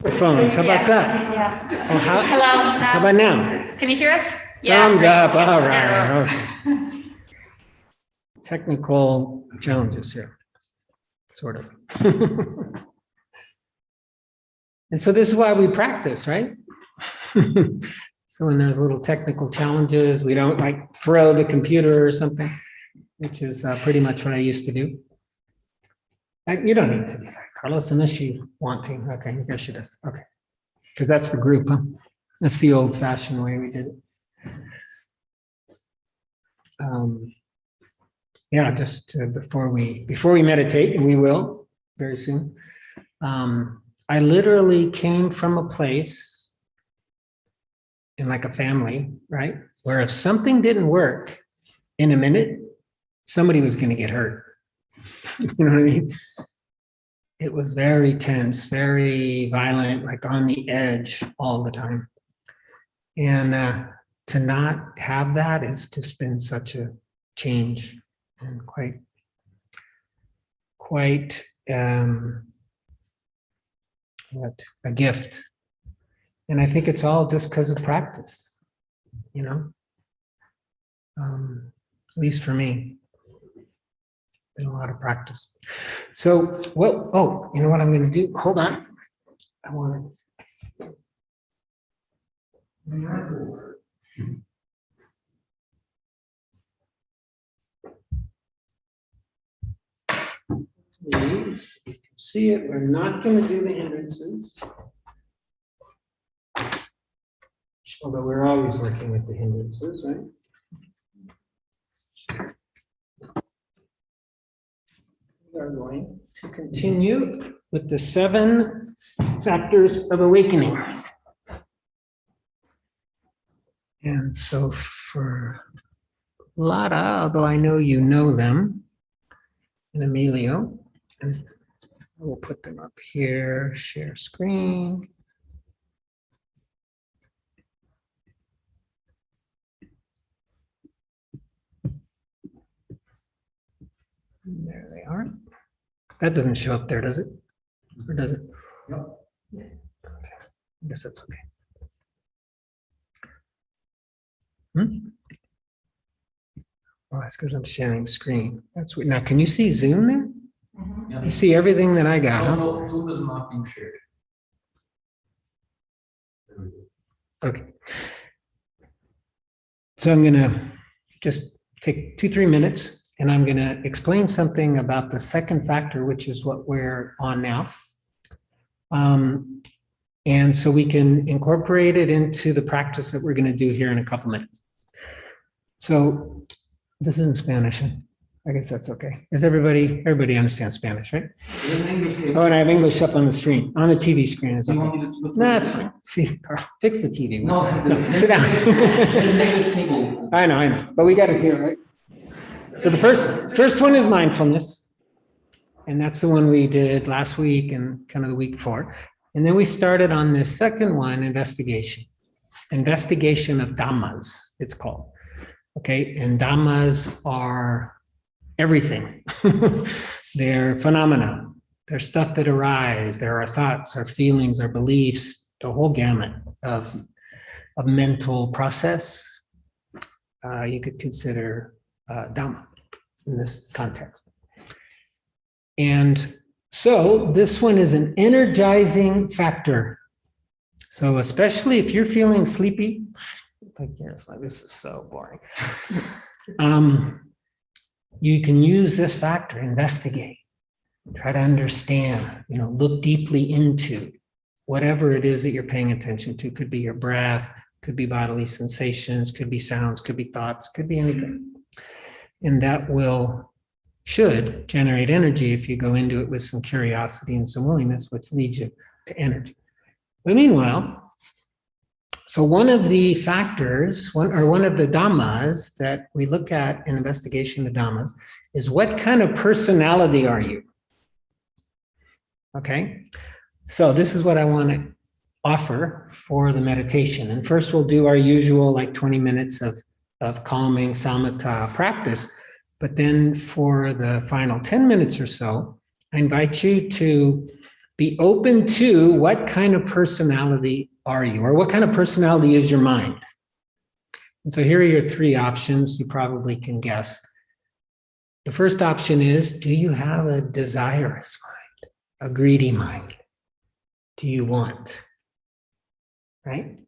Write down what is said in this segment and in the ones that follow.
Phones. How about that? Yeah. Oh, Hello. How about now? Can you hear us? Thumbs up. All right. Okay. Technical challenges here, sort of. And so this is why we practice, right? So when there's little technical challenges, we don't like throw the computer or something, which is pretty much what I used to do. You don't need to do that, Carlos, unless you want to. Okay, I guess she does. Okay. Because that's the group, huh? That's the old fashioned way we did it. Yeah, just before we meditate, and we will very soon. I literally came from a place in like a family, right? Where if something didn't work in a minute, somebody was going to get hurt. You know what I mean? It was very tense, very violent, like on the edge all the time. And to not have that has just been such a change and quite what a gift. And I think it's all just because of practice, you know, at least for me, been a lot of practice. So, well, oh, you know what I'm going to do? Hold on. I want to. You can see it. We're not going to do the hindrances. Although we're always working with the hindrances, right? We are going to continue with the 7 factors of awakening. And so for Lara, although I know you know them, and Emilio, and I will put them up here, share screen. And there they are. That doesn't show up there, does it? Or does it? No. Okay. I guess that's okay. Well, that's because I'm sharing screen. That's what. Now, can you see Zoom there? Yeah. You see everything that I got? Huh? No, Zoom is not being shared. Okay. So I'm going to just take 2-3 minutes, and I'm going to explain something about the second factor, which is what we're on now. And so we can incorporate it into the practice that we're going to do here in a couple minutes. So this is in Spanish. Huh? I guess that's okay. Is everybody understands Spanish, right? Oh, and I have English up on the screen, on the TV screen. It's okay. No, that's fine. See, Carl, fix the TV. No, sit down. I know. But we got it here, right? So the first one is mindfulness. And that's the one we did last week and kind of the week before. And then we started on this second one, investigation. Investigation of Dhammas, it's called. Okay, and Dhammas are everything. They're phenomena. They're stuff that arise. There are thoughts, our feelings, our beliefs, the whole gamut of a mental process. You could consider Dhamma in this context. And so this one is an energizing factor. So especially if you're feeling sleepy, this is so boring. You can use this factor, investigate, try to understand, look deeply into whatever it is that you're paying attention to. Could be your breath, could be bodily sensations, could be sounds, could be thoughts, could be anything. And that should generate energy if you go into it with some curiosity and some willingness, which leads you to energy. But meanwhile, so one of the factors, one of the Dhammas that we look at in investigation of Dhammas is what kind of personality are you? Okay, so this is what I want to offer for the meditation. And first we'll do our usual 20 minutes of calming samatha practice. But then for the final 10 minutes or so, I invite you to be open to what kind of personality are you, or what kind of personality is your mind? And so here are your three options. You probably can guess. The first option is, do you have a desirous mind, a greedy mind? Do you want? Right?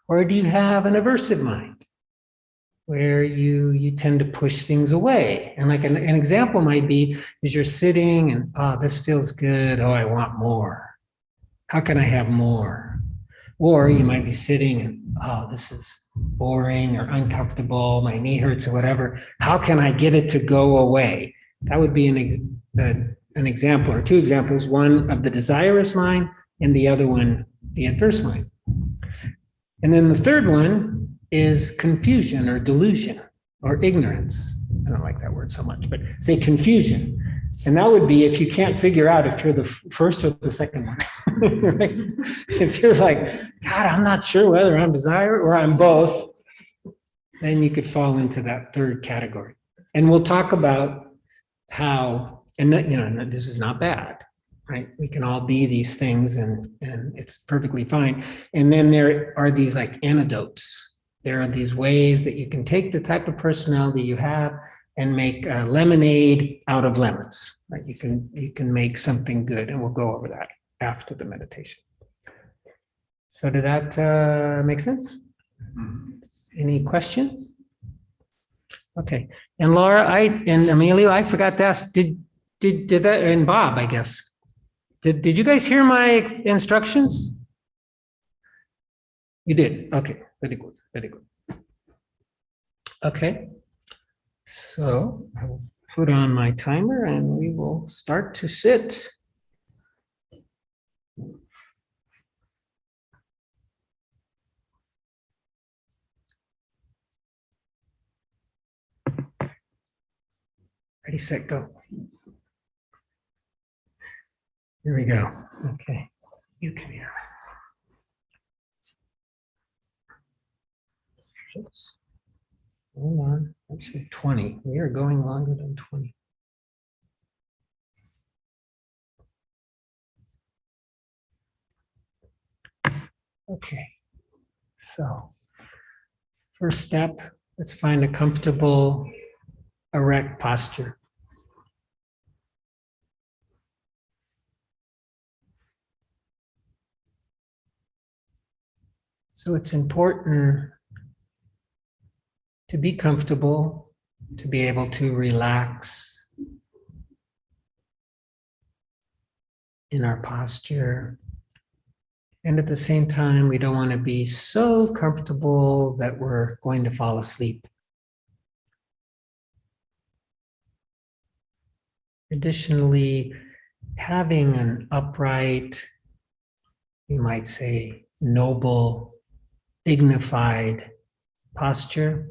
Or do you have an aversive mind, where you tend to push things away? And like an example might be, is you're sitting and, oh, this feels good. Oh, I want more. How can I have more? Or you might be sitting and, oh, this is boring or uncomfortable. My knee hurts or whatever. How can I get it to go away? That would be an example or two examples, one of the desirous mind and the other one, the adverse mind. And then the third one is confusion or delusion or ignorance. I don't like that word so much, but say confusion. And that would be if you can't figure out if you're the first or the second one. Right? If you're like, God, I'm not sure whether I'm desire or I'm both, then you could fall into that third category. And we'll talk about how, and this is not bad, right? We can all be these things and it's perfectly fine. And then there are these like antidotes. There are these ways that you can take the type of personality you have and make lemonade out of lemons, right? You can make something good, and we'll go over that after the meditation. So did that make sense? Any questions? Okay. And Laura, and Emilio, I forgot to ask, did that, and Bob, I guess, did you guys hear my instructions? You did. Okay. Very good. Very good. Okay. So I will put on my timer and we will start to sit. Ready, set, go. Here we go. Okay. You can hear. Oops. Hold on. Let's see, 20. We are going longer than 20. Okay. So first step, let's find a comfortable erect posture. So it's important to be comfortable, to be able to relax in our posture. And at the same time, we don't want to be so comfortable that we're going to fall asleep. Additionally, having an upright, you might say, noble, dignified posture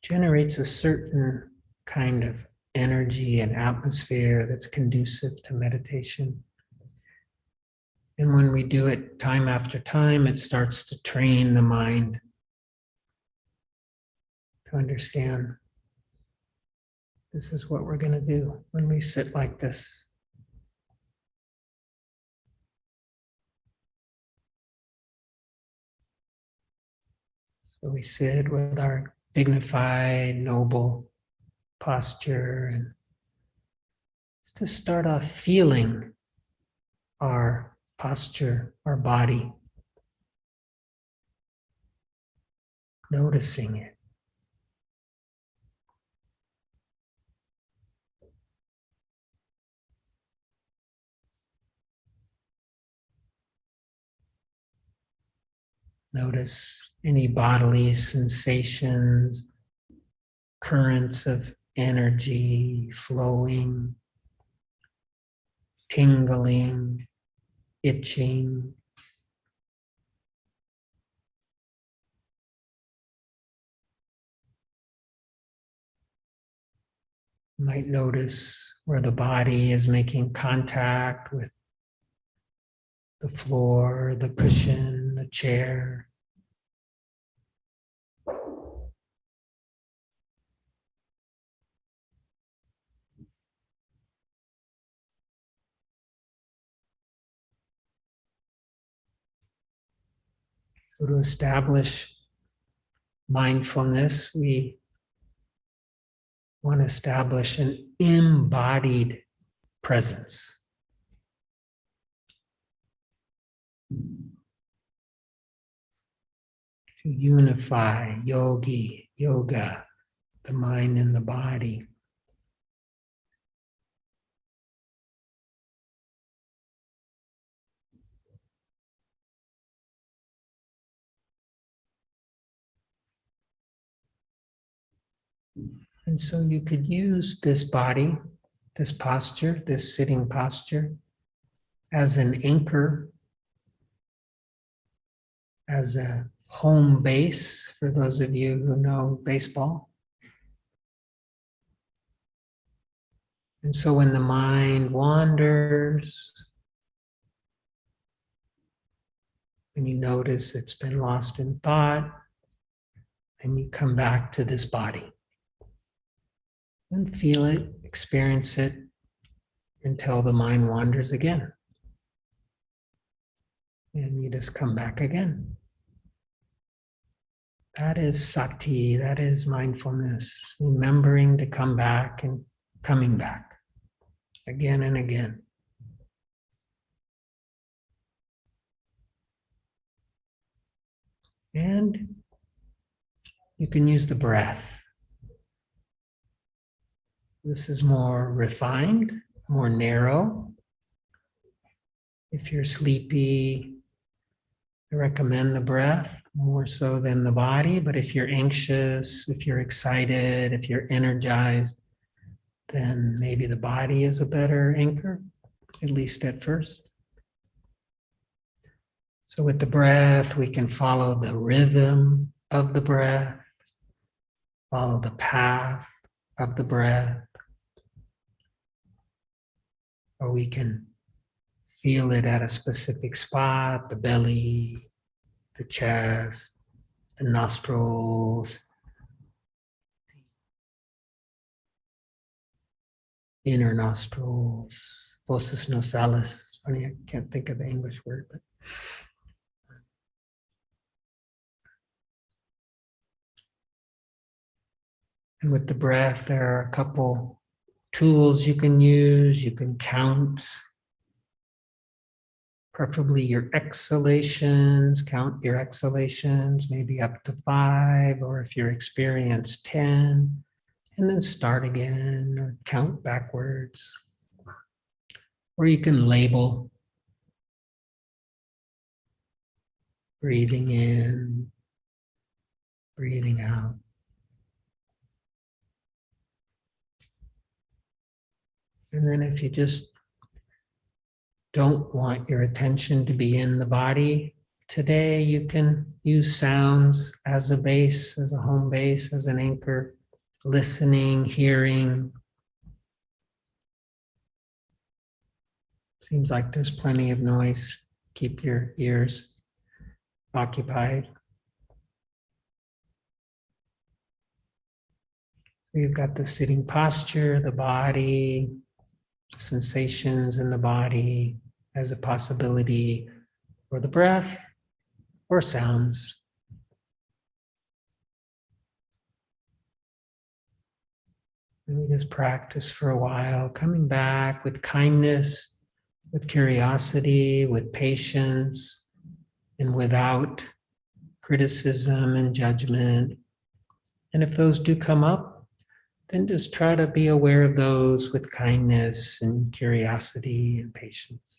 generates a certain kind of energy and atmosphere that's conducive to meditation. And when we do it time after time, it starts to train the mind to understand this is what we're going to do when we sit like this. So we sit with our dignified, noble posture, and just to start off feeling our posture, our body, noticing it. Notice any bodily sensations, currents of energy flowing, tingling, itching. You might notice where the body is making contact with the floor, the cushion, the chair. So to establish mindfulness, we want to establish an embodied presence. To unify yoga, the mind and the body. And so you could use this body, this posture, this sitting posture, as an anchor, as a home base for those of you who know baseball. And so when the mind wanders, and you notice it's been lost in thought, and you come back to this body and feel it, experience it until the mind wanders again. And you just come back again. That is sati, that is mindfulness, remembering to come back and coming back again and again. And you can use the breath. This is more refined, more narrow. If you're sleepy, I recommend the breath more so than the body. But if you're anxious, if you're excited, if you're energized, then maybe the body is a better anchor, at least at first. So with the breath, we can follow the rhythm of the breath, follow the path of the breath, or we can feel it at a specific spot, the belly, the chest, the nostrils, inner nostrils, fossis nasalis. Funny, I can't think of the English word, but and with the breath, there are a couple tools you can use. You can count, preferably your exhalations, count your exhalations, maybe up to 5, or if you're experienced, 10, and then start again or count backwards. Or you can label, breathing in, breathing out. And then if you just don't want your attention to be in the body today, you can use sounds as a base, as a home base, as an anchor, listening, hearing. Seems like there's plenty of noise. Keep your ears occupied. We've got the sitting posture, the body, sensations in the body as a possibility for the breath or sounds. And we just practice for a while, coming back with kindness, with curiosity, with patience, and without criticism and judgment. And if those do come up, then just try to be aware of those with kindness and curiosity and patience.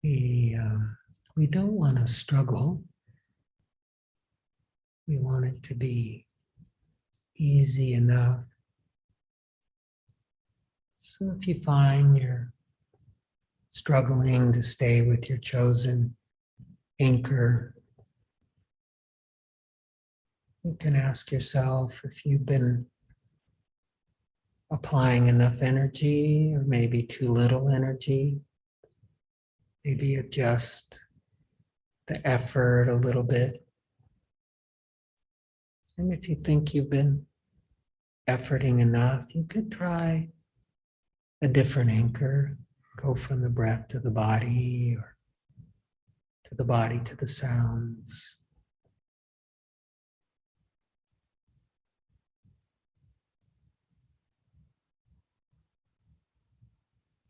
We, we don't want to struggle. We want it to be easy enough. So if you find you're struggling to stay with your chosen anchor, you can ask yourself if you've been applying enough energy or maybe too little energy. Maybe adjust the effort a little bit. And if you think you've been efforting enough, you could try a different anchor. Go from the breath to the body, or to the body to the sounds.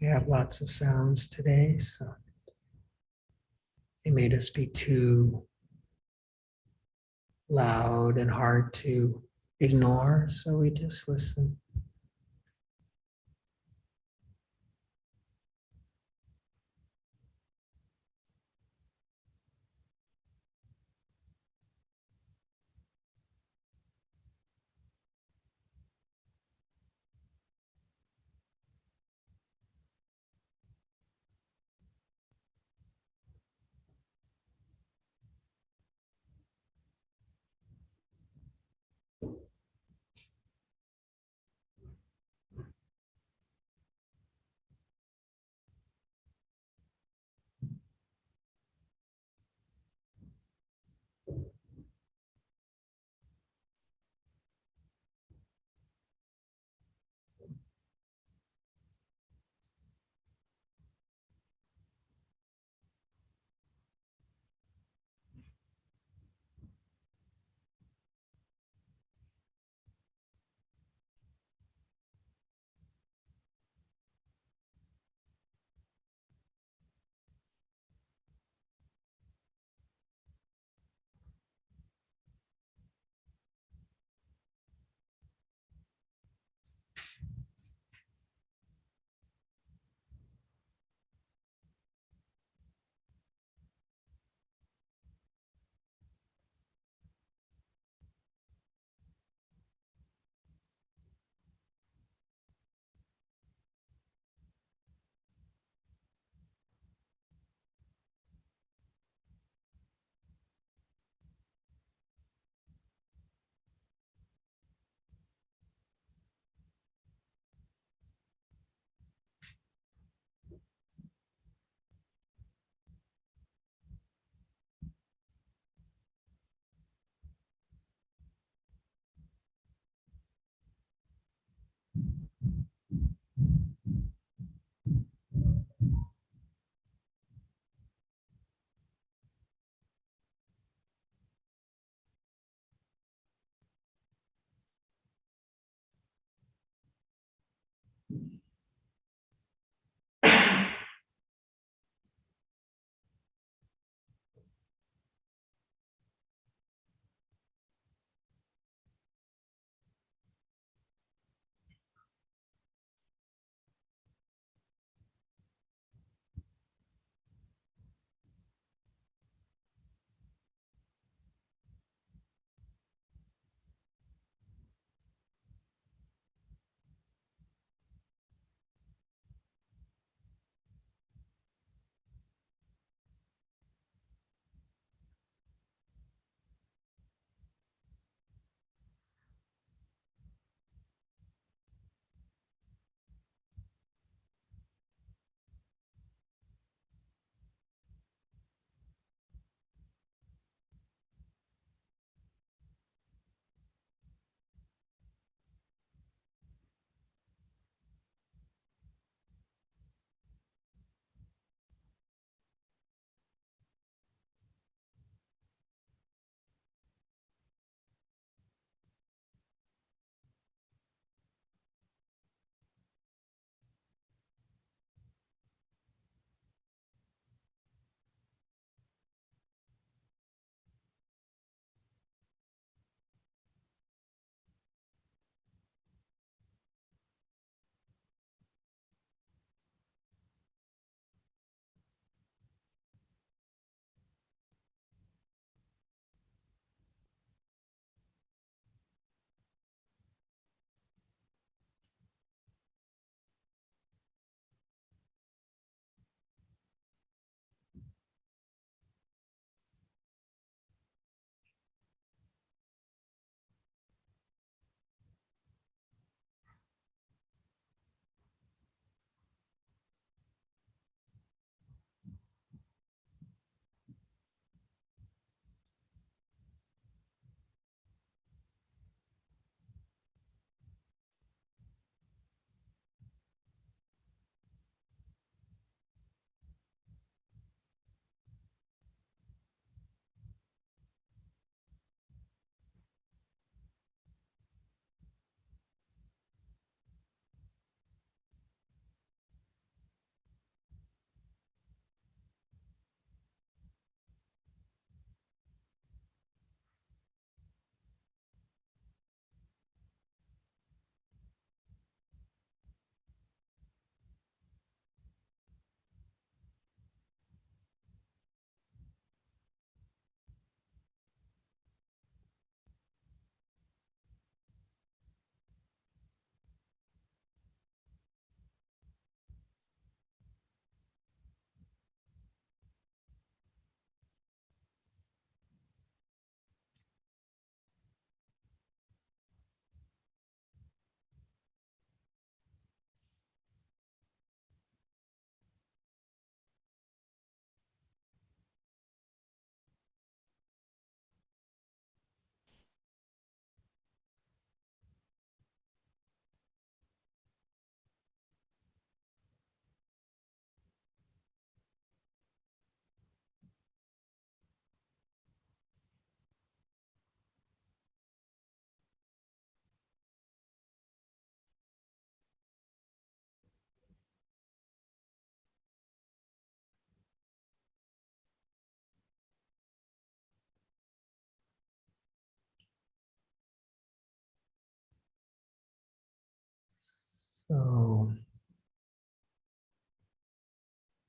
We have lots of sounds today, so they made us be too loud and hard to ignore, so we just listen.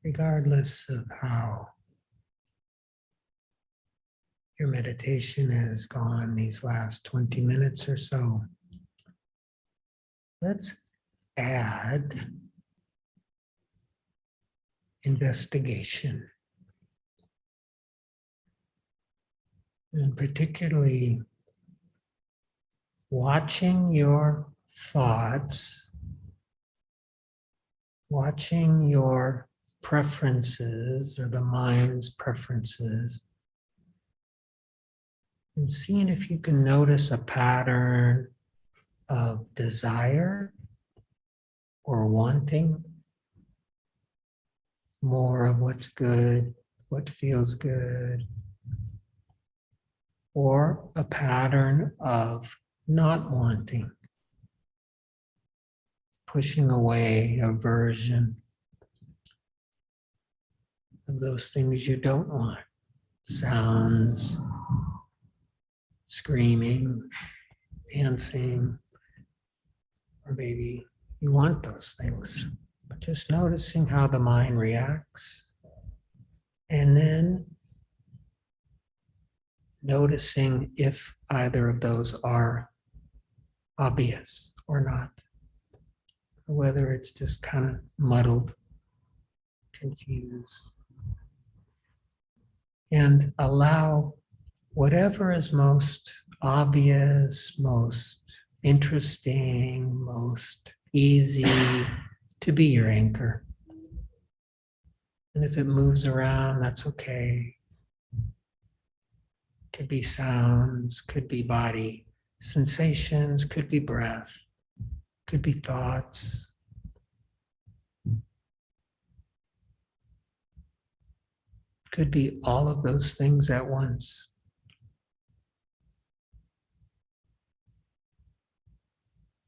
regardless of how your meditation has gone these last 20 minutes or so, let's add investigation, and particularly watching your thoughts, watching your preferences or the mind's preferences, and seeing if you can notice a pattern of desire or wanting more of what's good, what feels good, or a pattern of not wanting, pushing away, aversion of those things you don't want. Sounds, screaming, dancing, or maybe you want those things. But just noticing how the mind reacts, and then noticing if either of those are obvious or not, or whether it's just kind of muddled, confused. And allow whatever is most obvious, most interesting, most easy to be your anchor. And if it moves around, that's okay. Could be sounds, could be body sensations, could be breath, could be thoughts. Could be all of those things at once.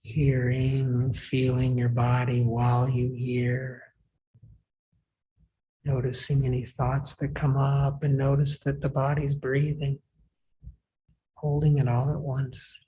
Hearing, feeling your body while you hear. Noticing any thoughts that come up, and notice that the body's breathing, holding it all at once.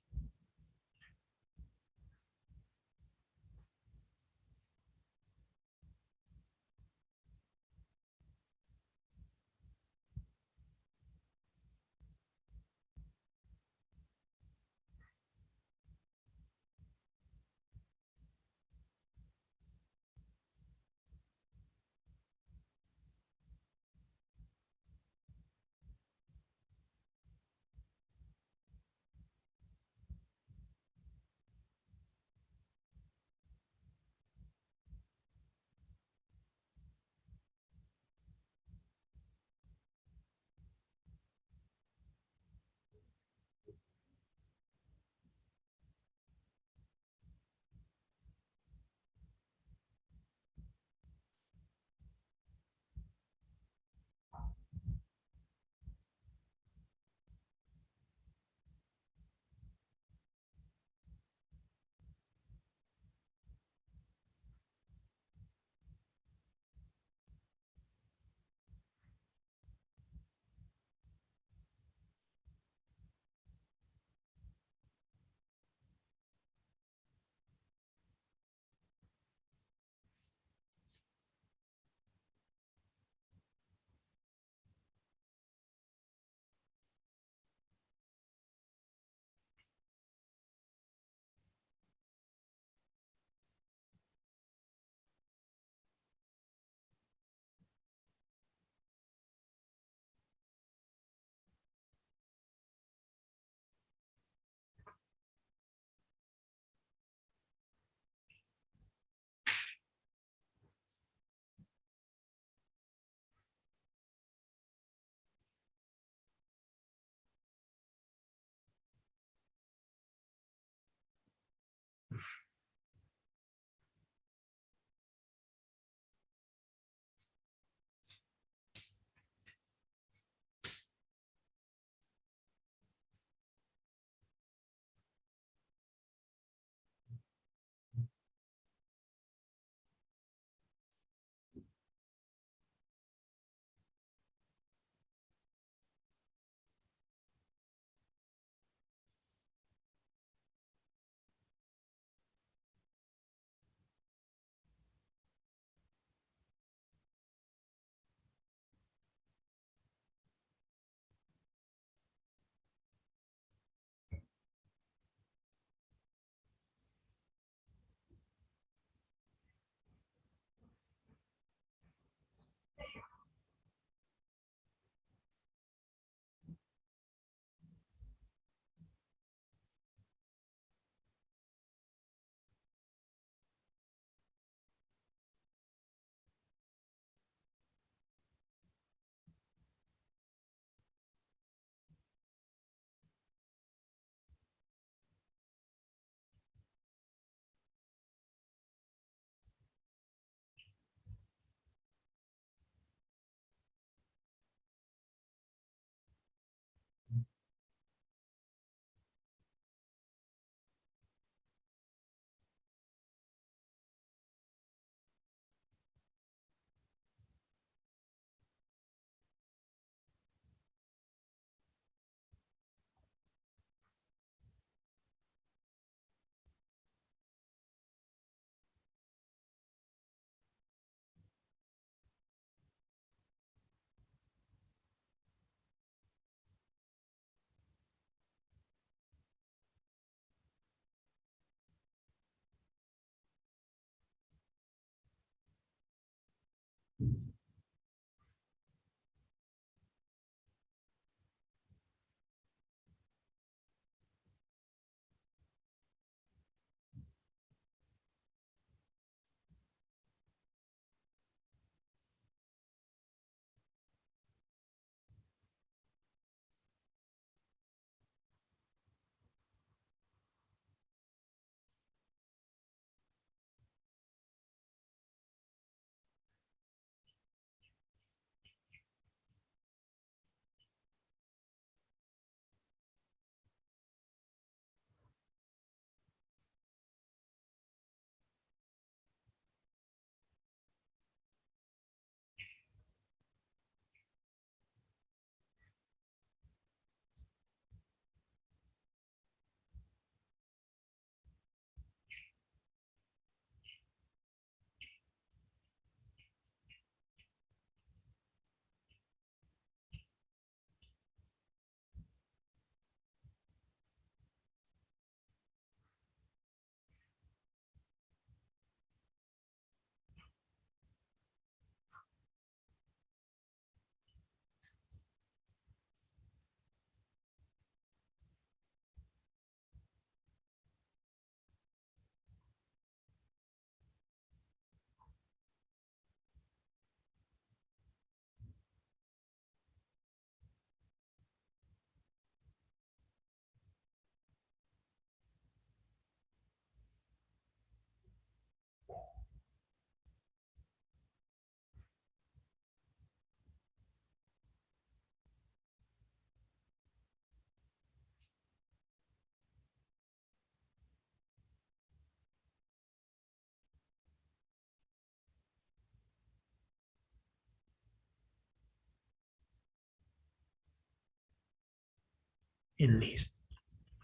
In these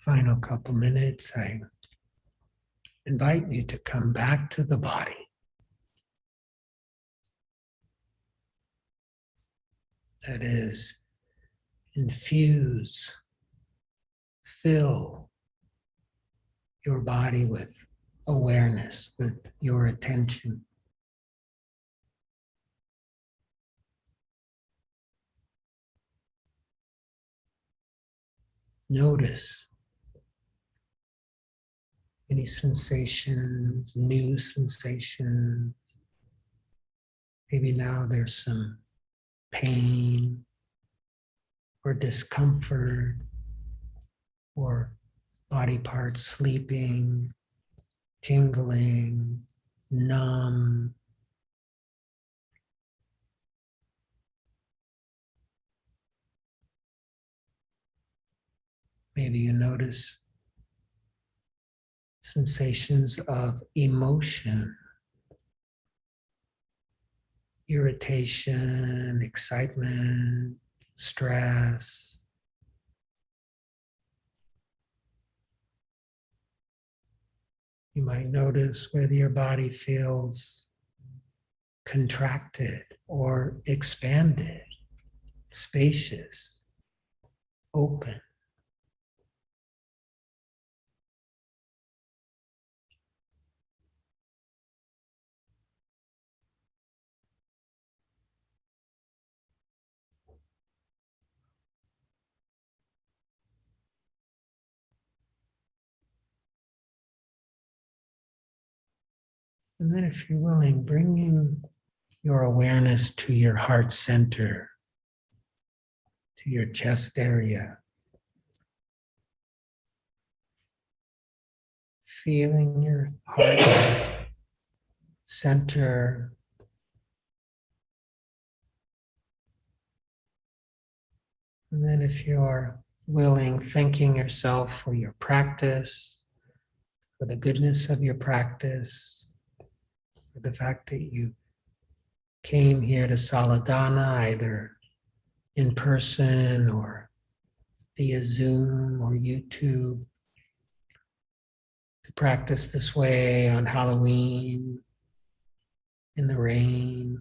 final couple minutes, I invite you to come back to the body. That is, infuse, fill your body with awareness, with your attention. Notice any sensations, new sensations. Maybe now there's some pain or discomfort or body parts sleeping, tingling, numb. Maybe you notice sensations of emotion, irritation, excitement, stress. You might notice whether your body feels contracted or expanded, spacious, open. And then if you're willing, bringing your awareness to your heart center, to your chest area. Feeling your heart center. And then if you're willing, thanking yourself for your practice, for the goodness of your practice, for the fact that you came here to Saladana, either in person or via Zoom or YouTube, to practice this way on Halloween, in the rain.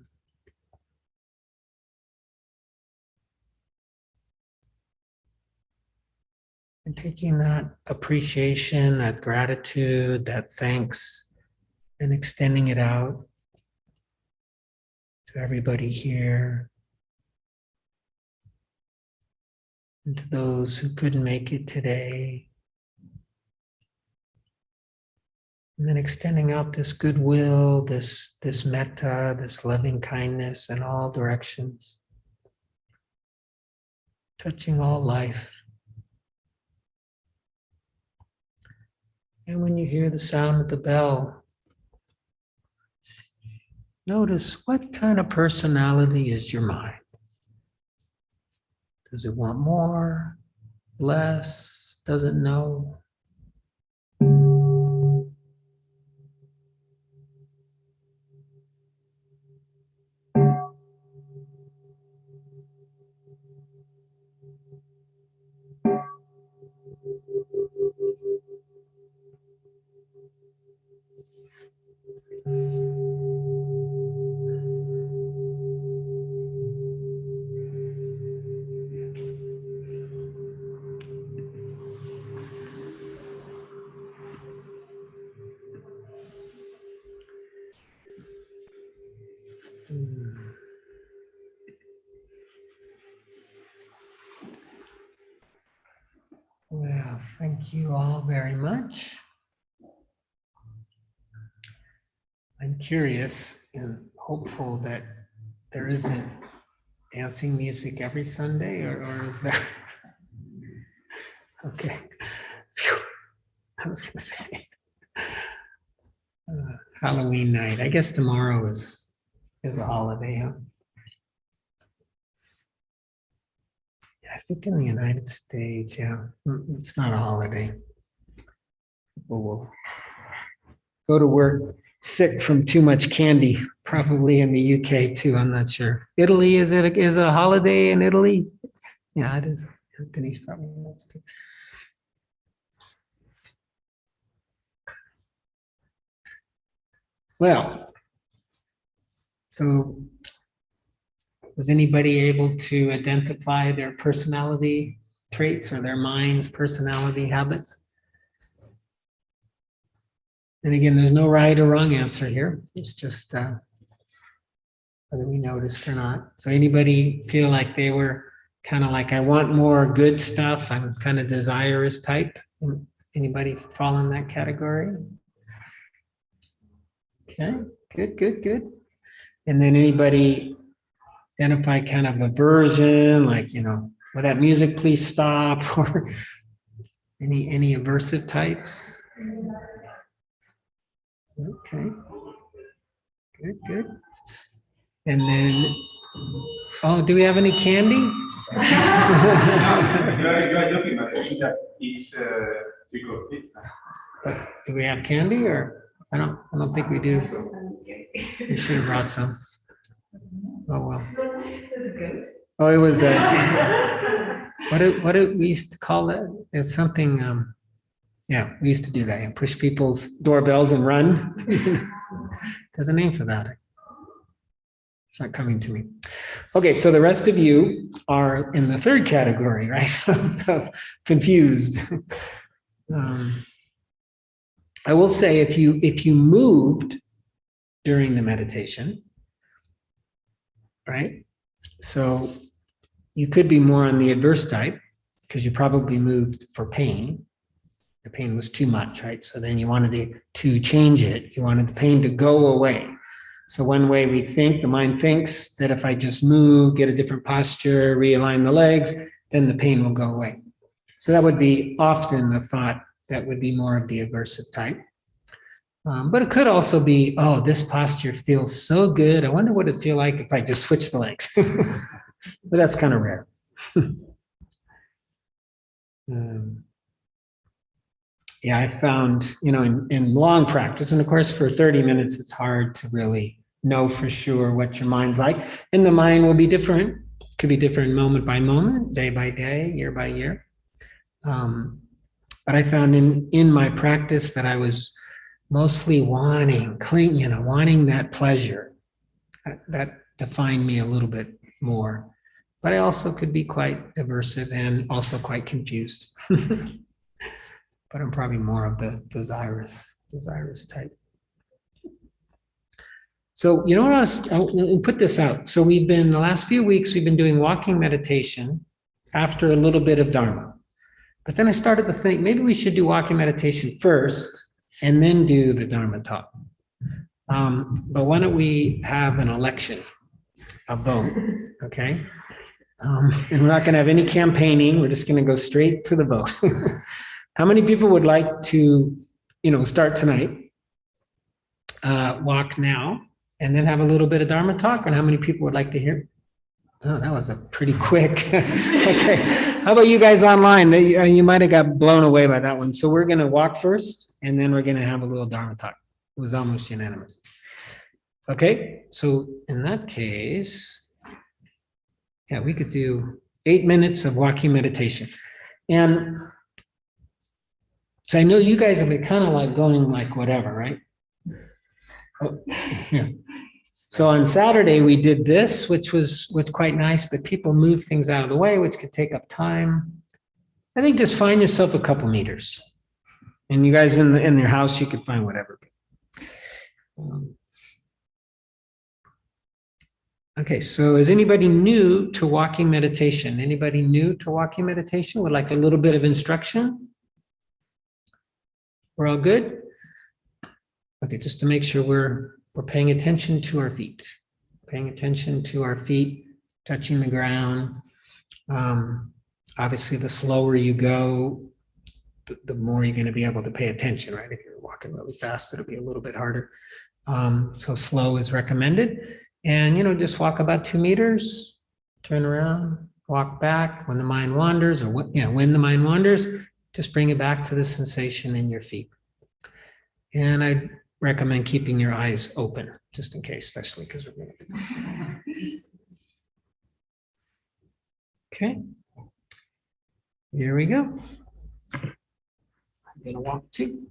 And taking that appreciation, that gratitude, that thanks, and extending it out to everybody here, and to those who couldn't make it today. And then extending out this goodwill, this metta, this loving kindness in all directions, touching all life. And when you hear the sound of the bell, notice what kind of personality is your mind. Does it want more, less, doesn't know? Well, thank you all very much. I'm curious and hopeful that there isn't dancing music every Sunday, or is there? Okay. Phew. I was going to say Halloween night. I guess tomorrow is a holiday, huh? I think in the United States, yeah, it's not a holiday. People will go to work sick from too much candy, probably in the UK too, I'm not sure. Italy, is it a holiday in Italy? Yeah, it is. Denise probably knows too. Well, so was anybody able to identify their personality traits or their mind's personality habits? And again, there's no right or wrong answer here. It's just whether we noticed or not. So anybody feel like they were kind of like, I want more good stuff, I'm kind of desirous type? Anybody fall in that category? Okay, good. And then anybody identify kind of aversion, like, will that music please stop? Or any aversive types? Okay, good. And then, oh, do we have any candy? You are looking at it. It's trick or treat. Do we have candy, or I don't think we do. We should have brought some. Oh well. Oh, it was what did we used to call that? It's something. Yeah, we used to do that. Push people's doorbells and run. There's a name for that. It's not coming to me. Okay, so the rest of you are in the third category, right? Confused. I will say if you moved during the meditation, right? So you could be more on the adverse type because you probably moved for pain. The pain was too much, right? So then you wanted to change it. You wanted the pain to go away. So one way we think, the mind thinks that if I just move, get a different posture, realign the legs, then the pain will go away. So that would be often the thought that would be more of the aversive type. But it could also be, oh, this posture feels so good. I wonder what it'd feel like if I just switch the legs. But that's kind of rare. Yeah, I found, in long practice, and of course for 30 minutes, it's hard to really know for sure what your mind's like. And the mind will be different. Could be different moment by moment, day by day, year by year. But I found in my practice that I was mostly wanting that pleasure. That defined me a little bit more. But I also could be quite aversive and also quite confused. But I'm probably more of the desirous type. So I'll put this out. So the last few weeks, we've been doing walking meditation after a little bit of Dharma. But then I started to think, maybe we should do walking meditation first and then do the Dharma talk. But why don't we have an election, a vote, okay? And we're not gonna have any campaigning. We're just gonna go straight to the vote. How many people would like to, start tonight, walk now, and then have a little bit of Dharma talk? And how many people would like to hear? Oh, that was a pretty quick. Okay, how about you guys online? You might have got blown away by that one. So we're going to walk first, and then we're going to have a little Dharma talk. It was almost unanimous. Okay, so in that case, yeah, we could do 8 minutes of walking meditation. And so I know you guys have been kind of like going like whatever, right? Oh, yeah. So on Saturday we did this, which was quite nice, but people moved things out of the way, which could take up time. I think just find yourself a couple meters, and you guys in your house, you could find whatever. Okay, so is anybody new to walking meditation? Anybody new to walking meditation would like a little bit of instruction? We're all good? Okay, just to make sure we're paying attention to our feet. Paying attention to our feet, touching the ground. Obviously, the slower you go, the more you're going to be able to pay attention, right? If you're walking really fast, it'll be a little bit harder. So slow is recommended. And, just walk about 2 meters, turn around, walk back. When the mind wanders, when the mind wanders, just bring it back to the sensation in your feet. And I recommend keeping your eyes open, just in case, especially because we're going to be. Okay. Here we go. I'm gonna walk too.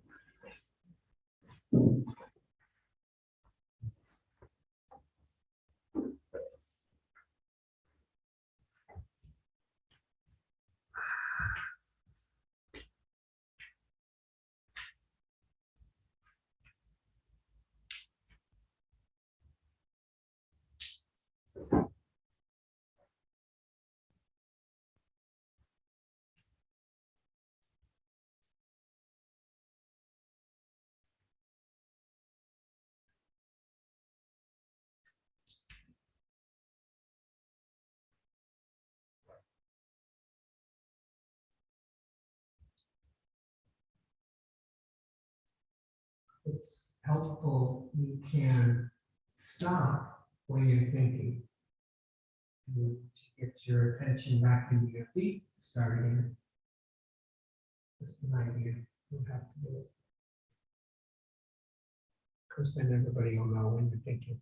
It's helpful, you can stop when you're thinking. And to get your attention back into your feet, start again. That's an idea. You have to do it. Because then everybody will know when you're thinking.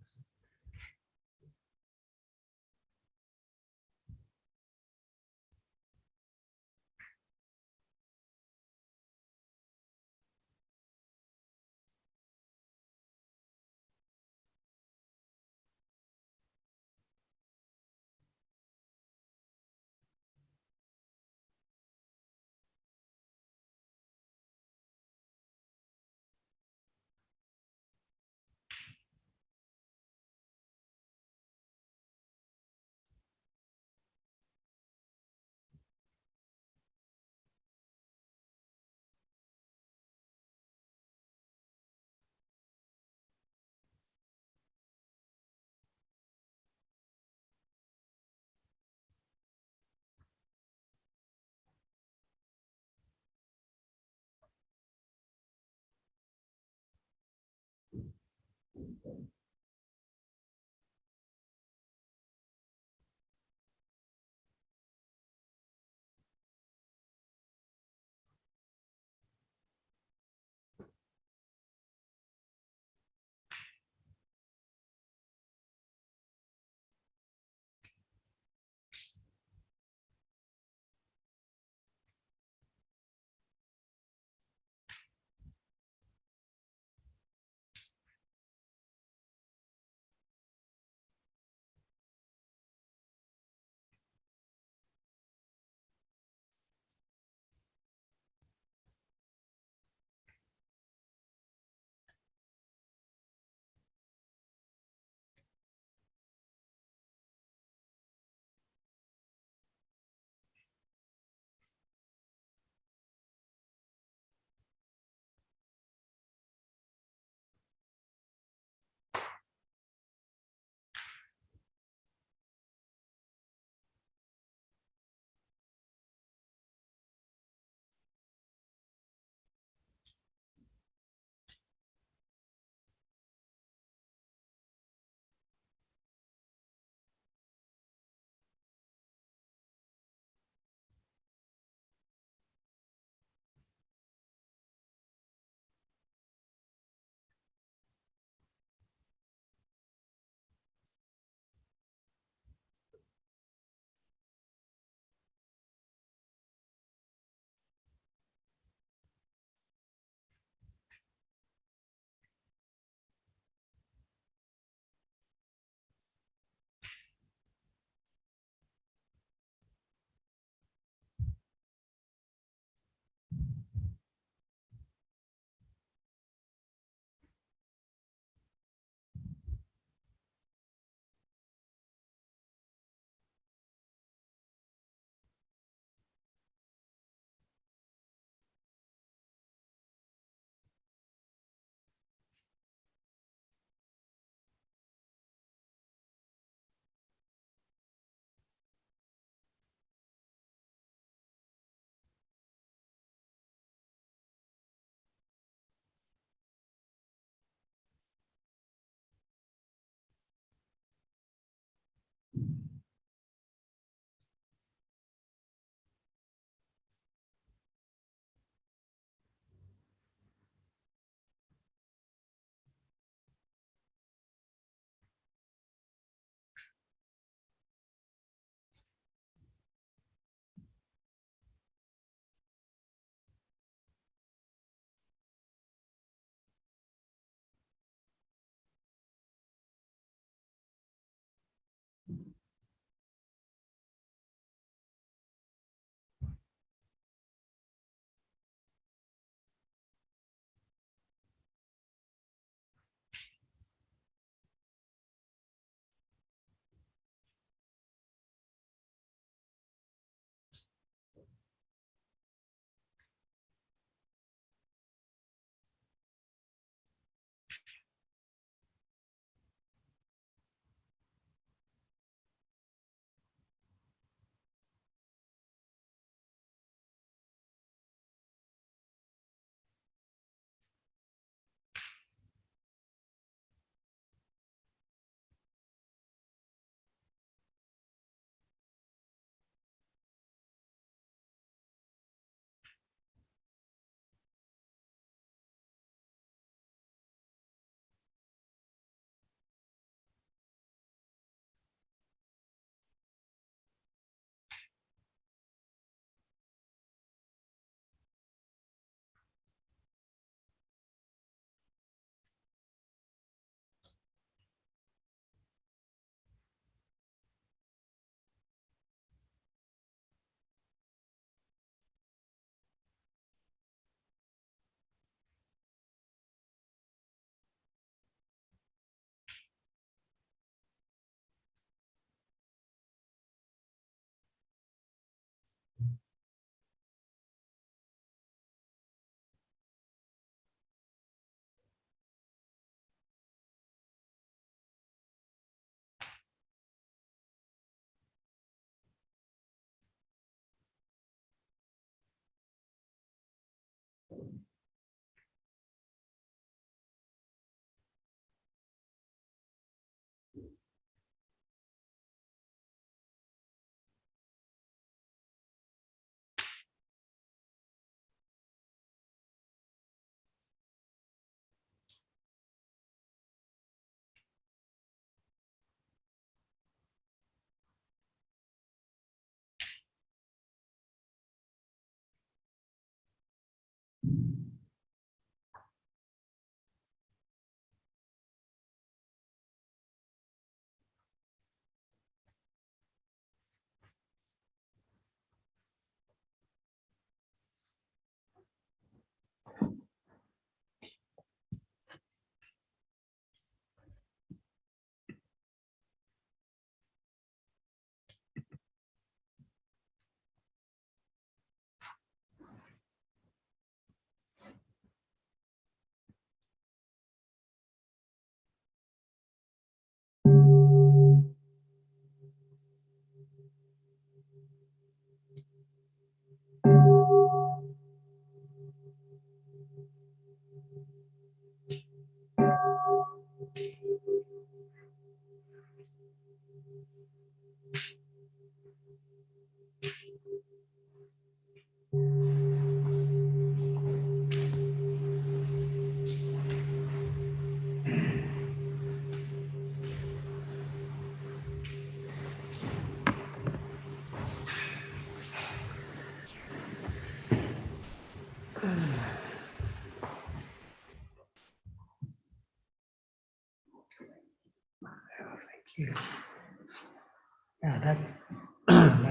Yeah, that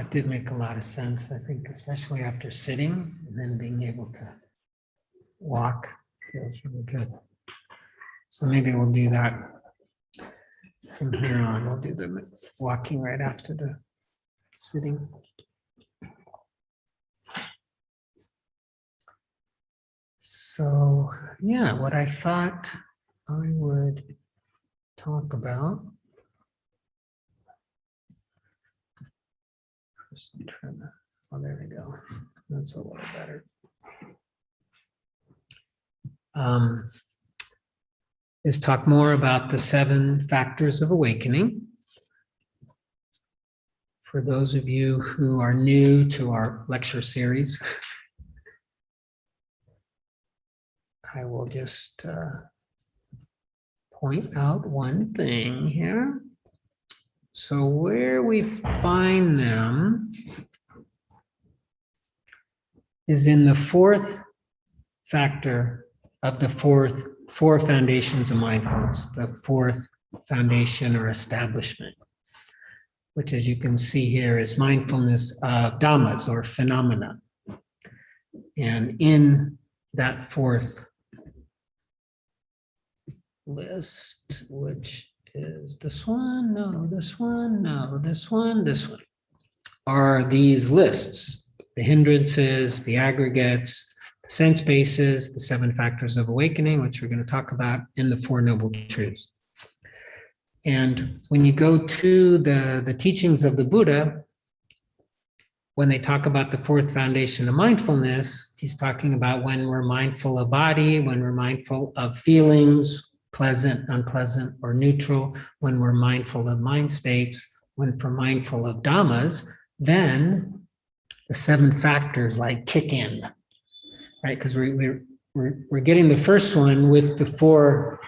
that did make a lot of sense. I think, especially after sitting and then being able to walk feels really good. So maybe we'll do that from here on. We'll do the walking right after the sitting. So yeah, what I thought I would talk about. Oh, there we go. That's a little better. Is talk more about the 7 factors of awakening. For those of you who are new to our lecture series, I will just point out one thing here. So where we find them is in the 4th factor of the 4 foundations of mindfulness, the 4th foundation or establishment, which, as you can see here, is mindfulness of dhammas or phenomena. And in that 4th list, which is this one, no, this one, no, this one, are these lists: the hindrances, the aggregates, the sense bases, the 7 factors of awakening, which we're going to talk about, and the 4 noble truths. And when you go to the teachings of the Buddha, when they talk about the 4th foundation of mindfulness, he's talking about when we're mindful of body, when we're mindful of feelings, pleasant, unpleasant, or neutral, when we're mindful of mind states, when we're mindful of dhammas, then the 7 factors like kick in, right? Because we're getting the first one with the 4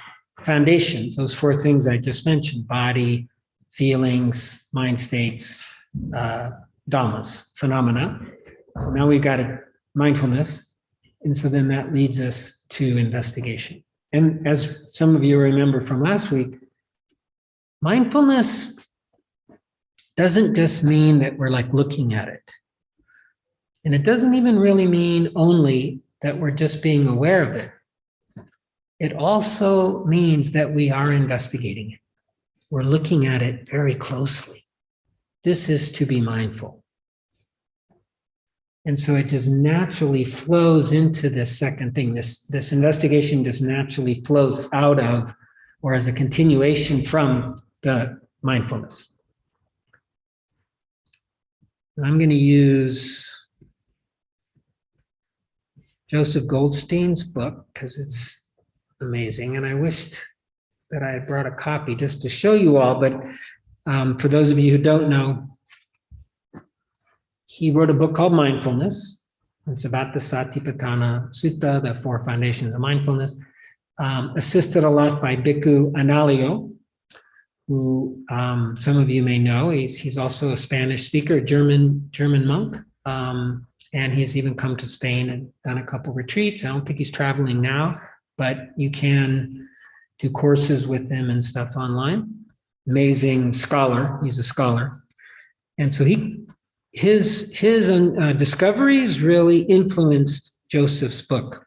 foundations, those 4 things I just mentioned: body, feelings, mind states, dhammas, phenomena. So now we've got a mindfulness, and so then that leads us to investigation. And as some of you remember from last week, mindfulness doesn't just mean that we're like looking at it. And it doesn't even really mean only that we're just being aware of it. It also means that we are investigating it. We're looking at it very closely. This is to be mindful. And so it just naturally flows into this second thing. This investigation just naturally flows out of, or as a continuation from, the mindfulness. And I'm going to use Joseph Goldstein's book because it's amazing. And I wished that I had brought a copy just to show you all. But for those of you who don't know, he wrote a book called Mindfulness. It's about the Satipatthana Sutta, the 4 foundations of mindfulness, assisted a lot by Bhikkhu Analayo, who some of you may know. He's also a Spanish speaker, a German monk, and he's even come to Spain and done a couple retreats. I don't think he's traveling now, but you can do courses with him and stuff online. Amazing scholar. He's a scholar, and so his discoveries really influenced Joseph's book.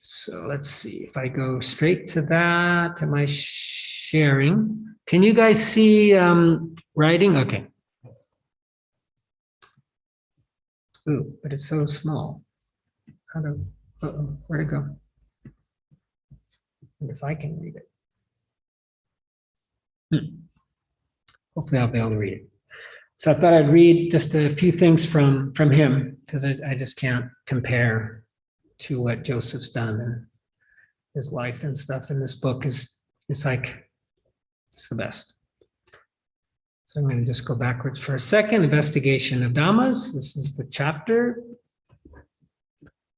So let's see if I go straight to that. Am I sharing? Can you guys see writing? Okay. Ooh, but it's so small. Where'd it go? And if I can read it. Hopefully I'll be able to read it. So I thought I'd read just a few things from him, because I just can't compare to what Joseph's done in his life and stuff. And this book it's the best. So I'm going to just go backwards for a second. Investigation of Dhammas. This is the chapter.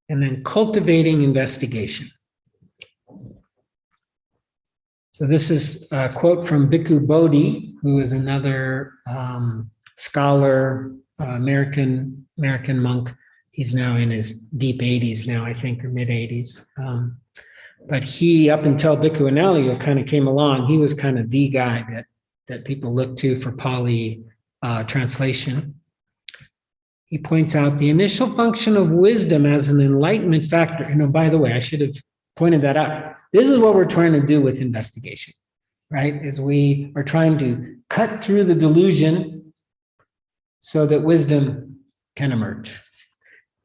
And then cultivating investigation. So this is a quote from Bhikkhu Bodhi, who is another scholar, American monk. He's now in his deep 80s now, I think, or mid 80s. But he, up until Bhikkhu Analayo kind of came along, he was kind of the guy that people look to for Pali translation. He points out the initial function of wisdom as an enlightenment factor. And by the way, I should have pointed that out. This is what we're trying to do with investigation, right? Is we are trying to cut through the delusion so that wisdom can emerge.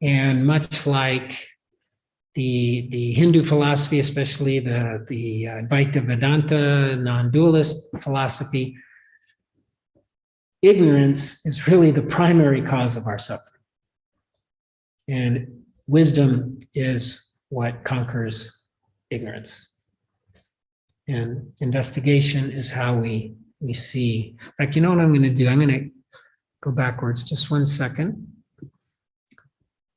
And much like the Hindu philosophy, especially the Advaita Vedanta, non-dualist philosophy, ignorance is really the primary cause of our suffering. And wisdom is what conquers ignorance. And investigation is how we see. In fact, you know what I'm going to do? I'm going to go backwards just 1 second.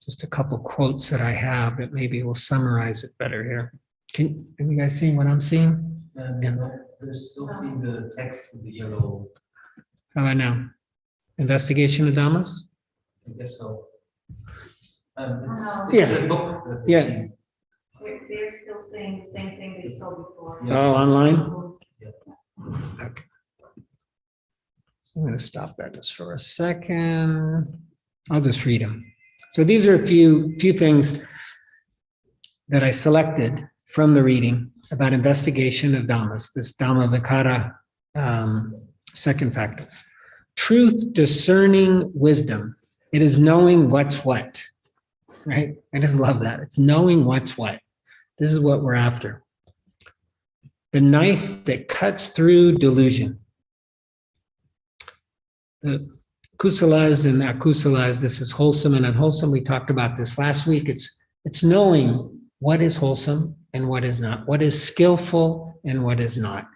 Just a couple quotes that I have that maybe will summarize it better here. Have you guys seen what I'm seeing? Yeah. There's still seeing the text with the yellow. How about now? Investigation of Dhammas? I guess so. Yeah. The book that we've Yeah. seen. They're still saying the same thing they saw before. Yeah. Oh, online? Yeah. Okay. So I'm going to stop that just for a second. I'll just read them. So these are a few things that I selected from the reading about investigation of Dhammas, this Dhammavicara second factor. Truth discerning wisdom. It is knowing what's what, right? I just love that. It's knowing what's what. This is what we're after. The knife that cuts through delusion. The kusalas and akusalas, this is wholesome and unwholesome. We talked about this last week. It's knowing what is wholesome and what is not, what is skillful and what is not,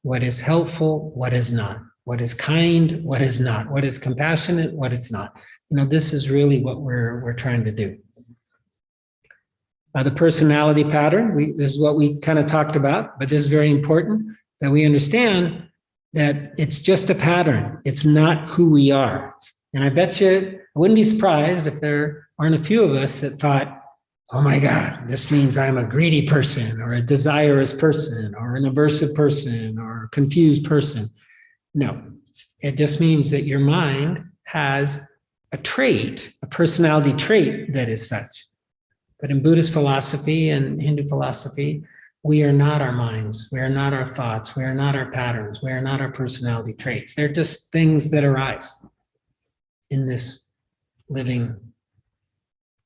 what is helpful, what is not, what is kind, what is not, what is compassionate, what is not. You know, this is really what we're trying to do. The personality pattern, this is what we kind of talked about, but this is very important that we understand that it's just a pattern. It's not who we are. And I bet you, I wouldn't be surprised if there aren't a few of us that thought, oh my God, this means I'm a greedy person or a desirous person or an aversive person or a confused person. No, it just means that your mind has a trait, a personality trait that is such. But in Buddhist philosophy and Hindu philosophy, we are not our minds. We are not our thoughts. We are not our patterns. We are not our personality traits. They're just things that arise in this living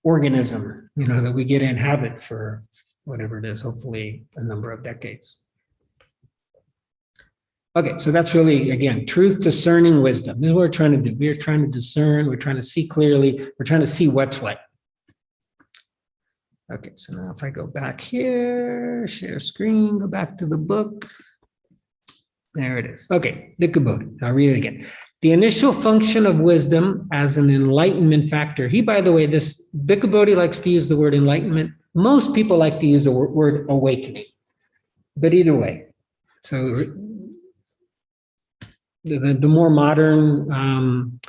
organism, you know, that we get to inhabit for whatever it is, hopefully a number of decades. Okay, so that's really, again, truth discerning wisdom. This is what we're trying to do. We're trying to discern. We're trying to see clearly. We're trying to see what's what. Okay, so now if I go back here, share screen, go back to the book. There it is. Okay, Bhikkhu Bodhi. I'll read it again. The initial function of wisdom as an enlightenment factor. He, by the way, this Bhikkhu Bodhi likes to use the word enlightenment. Most people like to use the word awakening. But either way, so the more modern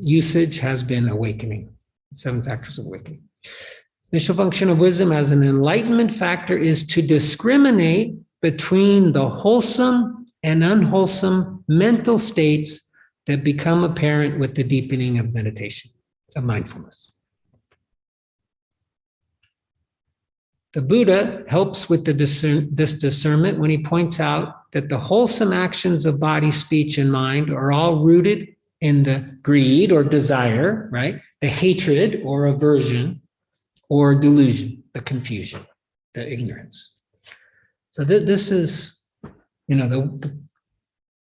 usage has been awakening, 7 factors of awakening. Initial function of wisdom as an enlightenment factor is to discriminate between the wholesome and unwholesome mental states that become apparent with the deepening of meditation, of mindfulness. The Buddha helps with this discernment when he points out that the wholesome actions of body, speech, and mind are all rooted in the greed or desire, right? The hatred or aversion or delusion, the confusion, the ignorance. So this is, you know, the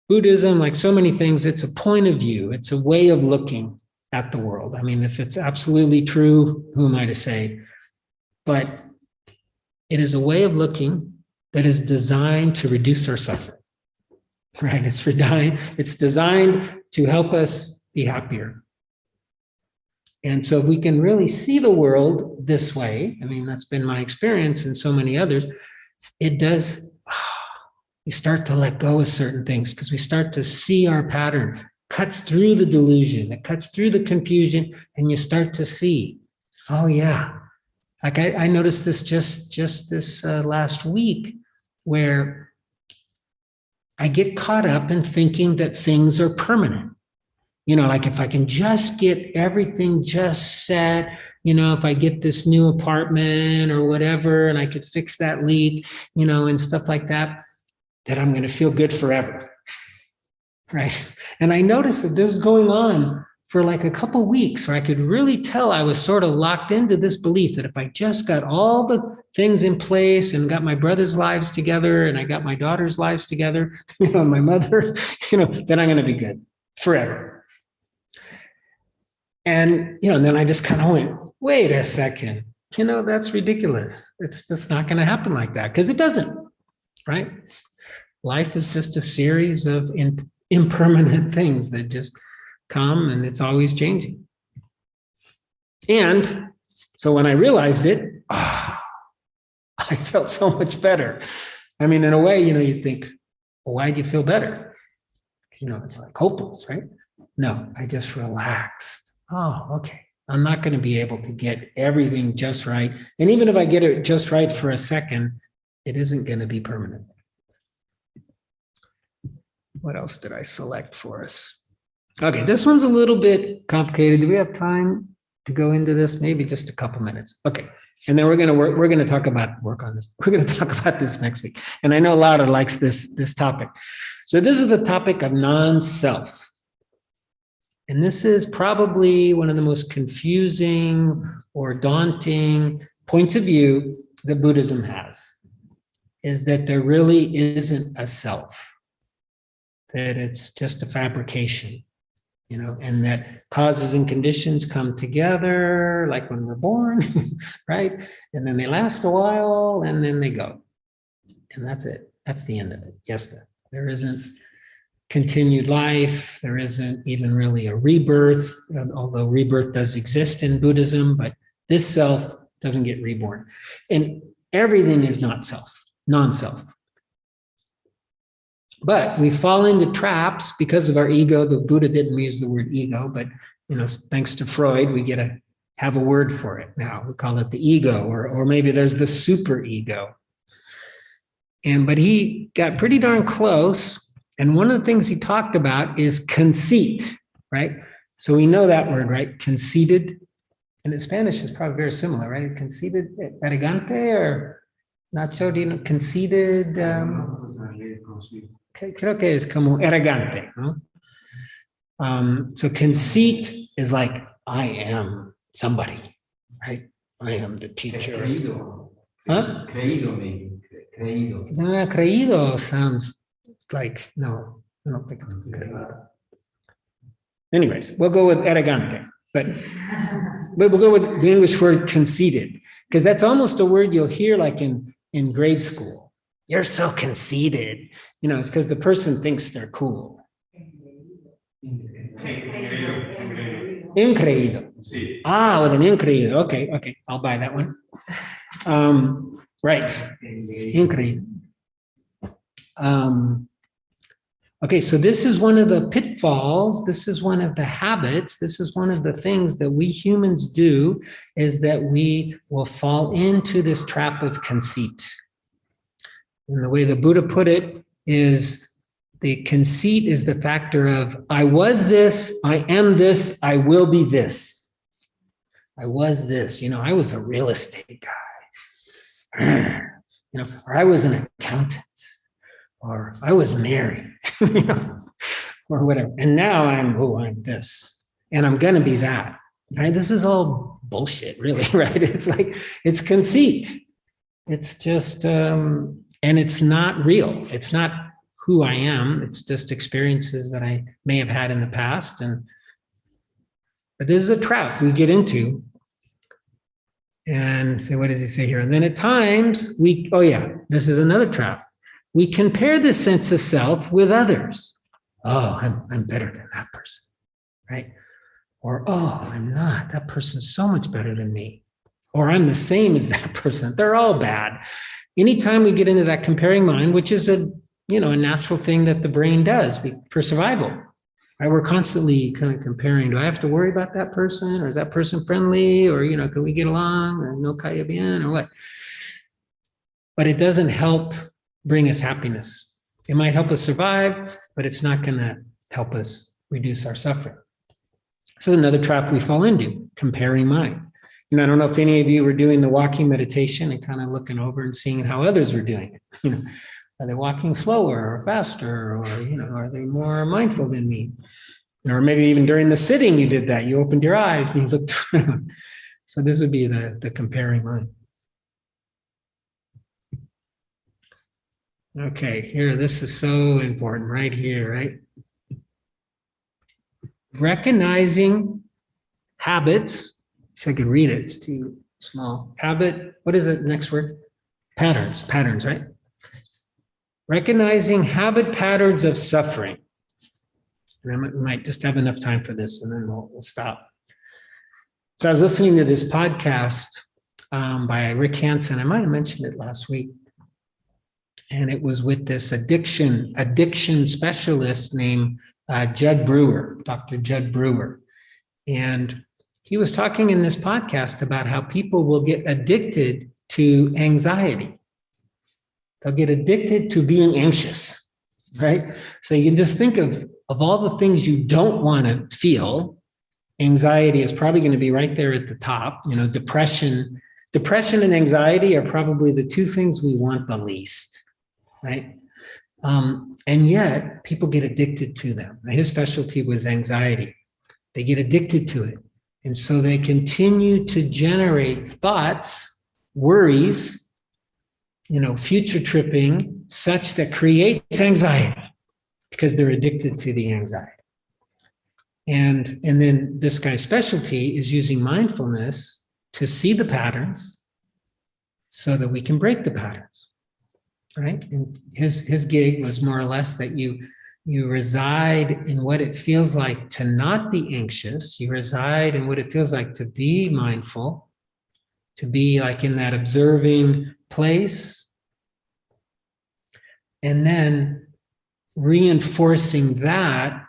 Buddhism, like so many things, it's a point of view. It's a way of looking at the world. I mean, if it's absolutely true, who am I to say? But it is a way of looking that is designed to reduce our suffering. right? It's designed to help us be happier. And so if we can really see the world this way, I mean, that's been my experience and so many others, it does, we start to let go of certain things because we start to see our pattern. Cuts through the delusion, it cuts through the confusion, and you start to see, oh yeah. Like I noticed this just this last week, where I get caught up in thinking that things are permanent. You know, like if I can just get everything just set, you know, if I get this new apartment or whatever, and I could fix that leak, you know, and stuff like that, that I'm going to feel good forever. Right. And I noticed that this was going on for like a couple weeks, where I could really tell I was sort of locked into this belief that if I just got all the things in place and got my brother's lives together and I got my daughter's lives together, you know, my mother, you know, then I'm going to be good forever. And, you know, and then I just kind of went, wait a second, you know, that's ridiculous. It's just not going to happen like that, because it doesn't, right? Life is just a series of impermanent things that just come, and it's always changing. And so when I realized it, I felt so much better. I mean, in a way, you know, you think, well, why do you feel better? You know, it's like hopeless, right? No, I just relaxed. Oh, okay. I'm not going to be able to get everything just right. And even if I get it just right for a second, it isn't going to be permanent. What else did I select for us? Okay, this one's a little bit complicated. Do we have time to go into this? Maybe just a couple minutes. Okay, and then we're going to talk about We're going to talk about this next week. And I know Laura likes this topic. So this is the topic of non-self. And this is probably one of the most confusing or daunting points of view that Buddhism has, is that there really isn't a self, that it's just a fabrication, you know, and that causes and conditions come together, like when we're born, right? And then they last a while and then they go. And that's it. That's the end of it. Yes, there isn't continued life. There isn't even really a rebirth, although rebirth does exist in Buddhism, but this self doesn't get reborn. And everything is not self, non-self. But we fall into traps because of our ego. The Buddha didn't use the word ego, but, you know, thanks to Freud, we get to have a word for it now. We call it the ego, or maybe there's the super ego. But he got pretty darn close. And one of the things he talked about is conceit, right? So we know that word, right? Conceited. And in Spanish is probably very similar, right? Conceited, arrogante, or Nacho, do you know? Conceited. Creo que es como arrogante, ¿no? So conceit is like, I am somebody, right? I am the teacher. Creído. Huh? Creído, maybe. Creído. No, creído sounds like, no, I don't think it's creído. Anyways, we'll go with arrogante, but we'll go with the English word conceited, because that's almost a word you'll hear like in grade school. You're so conceited. You know, it's because the person thinks they're cool. Increído. Sí. Ah, with an increído. Okay, I'll buy that one. Right, increído. Okay, so this is one of the pitfalls. This is one of the habits. This is one of the things that we humans do, is that we will fall into this trap of conceit. And the way the Buddha put it is, the conceit is the factor of, I was this, I am this, I will be this. I was this, you know, I was a real estate guy, you know, or I was an accountant, or I was married, you know, or whatever. And now I'm this, and I'm going to be that, right? This is all bullshit, really, right? It's like, it's conceit. It's just, and it's not real. It's not who I am. It's just experiences that I may have had in the past. But this is a trap we get into. And so what does he say here? And then at times this is another trap. we compare the sense of self with others. Oh, I'm better than that person, right? Or, oh, I'm not. That person's so much better than me. Or I'm the same as that person. They're all bad. Anytime we get into that comparing mind, which is a natural thing that the brain does for survival, right? We're constantly kind of comparing. Do I have to worry about that person? Or is that person friendly? Or, can we get along? Or no kaya bien? Or what? But it doesn't help bring us happiness. It might help us survive, but it's not going to help us reduce our suffering. This is another trap we fall into, comparing mind. I don't know if any of you were doing the walking meditation and kind of looking over and seeing how others were doing it. Are they walking slower or faster, or are they more mindful than me? Or maybe even during the sitting you did that. You opened your eyes and you looked around. So this would be the comparing mind. Okay, here, this is so important right here, right? Recognizing habits. So I could read it, it's too small. Habit, what is the next word? Patterns, right? Recognizing habit patterns of suffering. And we might just have enough time for this and then we'll stop. So I was listening to this podcast by Rick Hansen. I might have mentioned it last week. And it was with this addiction specialist named Dr. Judd Brewer. And he was talking in this podcast about how people will get addicted to anxiety. They'll get addicted to being anxious, right? So you can just think of all the things you don't want to feel. Anxiety is probably going to be right there at the top. Depression and anxiety are probably the two things we want the least, right? And yet people get addicted to them. His specialty was anxiety. They get addicted to it. And so they continue to generate thoughts, worries, future tripping, such that creates anxiety because they're addicted to the anxiety. And then this guy's specialty is using mindfulness to see the patterns so that we can break the patterns, right? And his gig was more or less that you reside in what it feels like to not be anxious. You reside in what it feels like to be mindful, to be like in that observing place. And then reinforcing that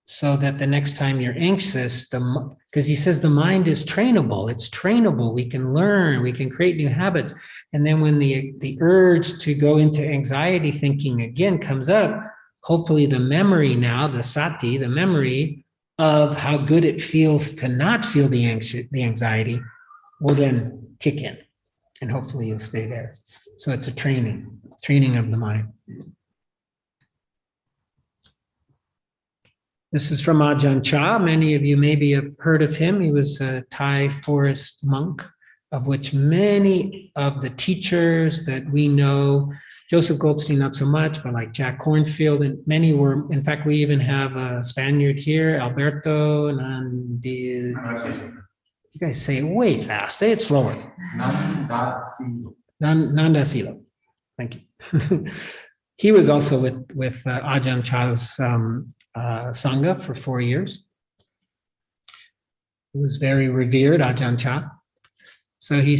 so that the next time you're anxious, because he says the mind is trainable. It's trainable. We can learn, we can create new habits. And then when the urge to go into anxiety thinking again comes up, hopefully the memory now, the sati, the memory of how good it feels to not feel the anxiety will then kick in. And hopefully you'll stay there. So it's a training of the mind. This is from Ajahn Chah. Many of you maybe have heard of him. He was a Thai forest monk, of which many of the teachers that we know, Joseph Goldstein not so much, but like Jack Kornfield, and many were, in fact, we even have a Spaniard here, Alberto Nandi. You guys say it way fast. Say it slower. Nandasilo. Thank you. He was also with Ajahn Chah's Sangha for 4 years. He was very revered, Ajahn Chah. So he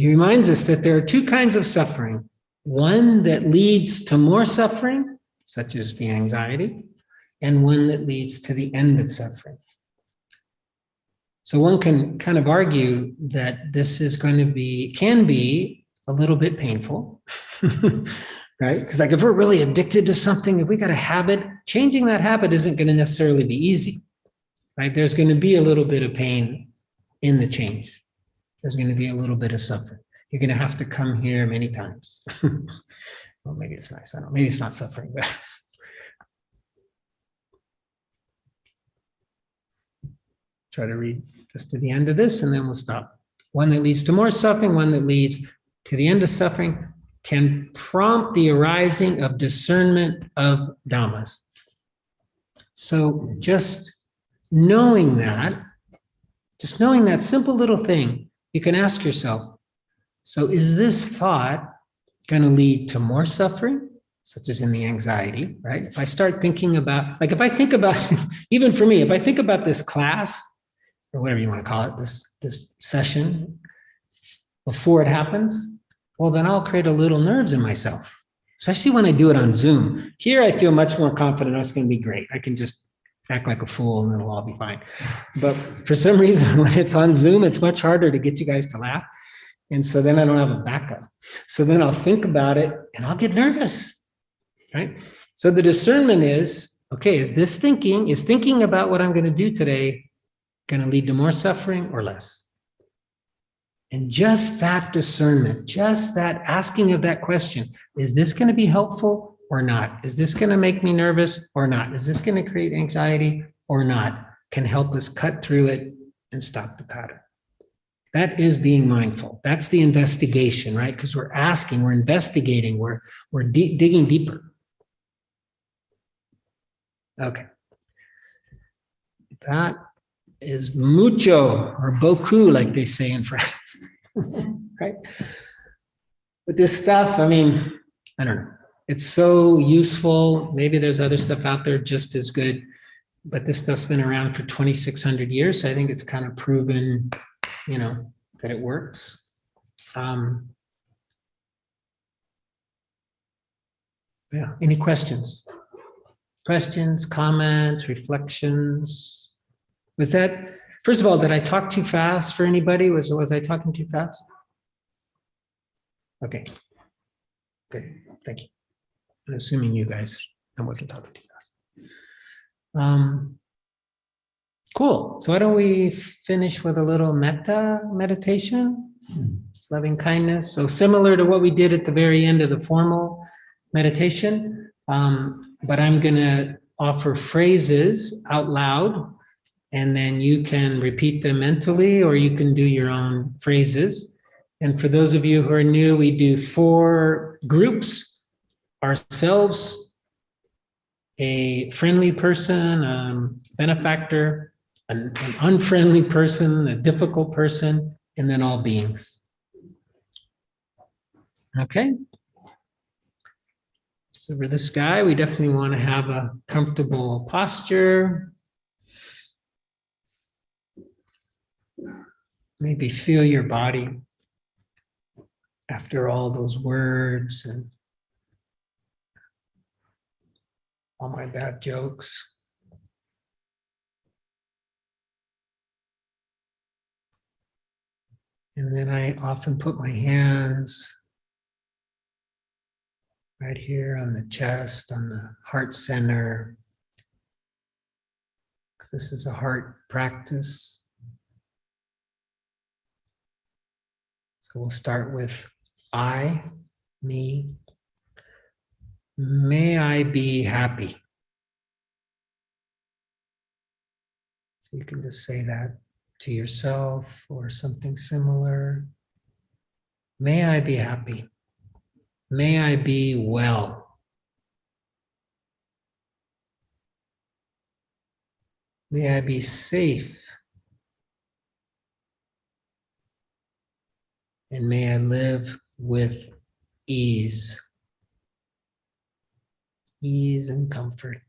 reminds us that there are two kinds of suffering. One that leads to more suffering, such as the anxiety, and one that leads to the end of suffering. So one can kind of argue that this is can be a little bit painful, right? Because like if we're really addicted to something, if we got a habit, changing that habit isn't going to necessarily be easy, right? There's going to be a little bit of pain in the change. There's going to be a little bit of suffering. You're going to have to come here many times. Well, maybe it's nice. I don't know. Maybe it's not suffering, but try to read just to the end of this and then we'll stop. One that leads to more suffering, one that leads to the end of suffering, can prompt the arising of discernment of dhammas. So just knowing that simple little thing, you can ask yourself, so is this thought going to lead to more suffering, such as in the anxiety, right? If I start thinking about, like if I think about, even for me, if I think about this class, or whatever you want to call it, this session, before it happens, well, then I'll create a little nerves in myself, especially when I do it on Zoom. Here, I feel much more confident. Oh, it's going to be great. I can just act like a fool and it'll all be fine. But for some reason, when it's on Zoom, it's much harder to get you guys to laugh. And so then I don't have a backup. So then I'll think about it and I'll get nervous, right? So the discernment is, okay, is thinking about what I'm going to do today going to lead to more suffering or less? And just that discernment, just that asking of that question, is this going to be helpful or not? Is this going to make me nervous or not? Is this going to create anxiety or not? Can help us cut through it and stop the pattern. That is being mindful. That's the investigation, right? Because we're asking, we're investigating, we're digging deeper. Okay. That is mucho or beaucoup, like they say in France, right? But this stuff, I mean, I don't know. It's so useful. Maybe there's other stuff out there just as good, but this stuff's been around for 2,600 years. So I think it's kind of proven, that it works. Yeah. Any questions? Questions, comments, reflections? Was that, first of all, did I talk too fast for anybody? Was I talking too fast? Okay. Good. Thank you. I'm assuming you guys, I wasn't talking too fast. Cool. So why don't we finish with a little metta meditation, loving kindness. So similar to what we did at the very end of the formal meditation, but I'm going to offer phrases out loud, and then you can repeat them mentally, or you can do your own phrases. And for those of you who are new, we do 4 groups: ourselves, a friendly person, benefactor, an unfriendly person, a difficult person, and then all beings. Okay? So for this guy, we definitely want to have a comfortable posture. Maybe feel your body after all those words and all my bad jokes. And then I often put my hands right here on the chest, on the heart center. This is a heart practice. So we'll start with I, me. May I be happy. So you can just say that to yourself or something similar. May I be happy. May I be well. May I be safe. And may I live with ease. Ease and comfort.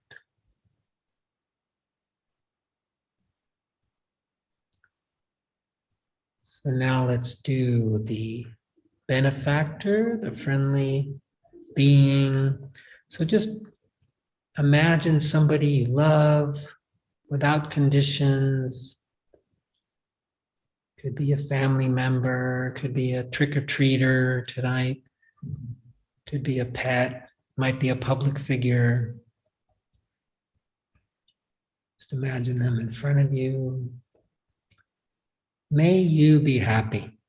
So now let's do the benefactor, the friendly being. So just imagine somebody you love without conditions. Could be a family member, could be a trick-or-treater tonight, could be a pet, might be a public figure. Just imagine them in front of you. May you be happy.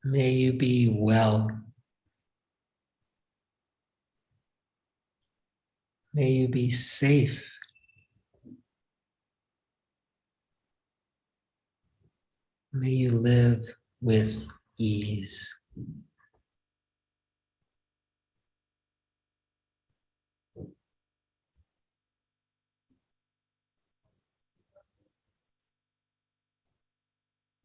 May you be well. May you be safe. May you live with ease.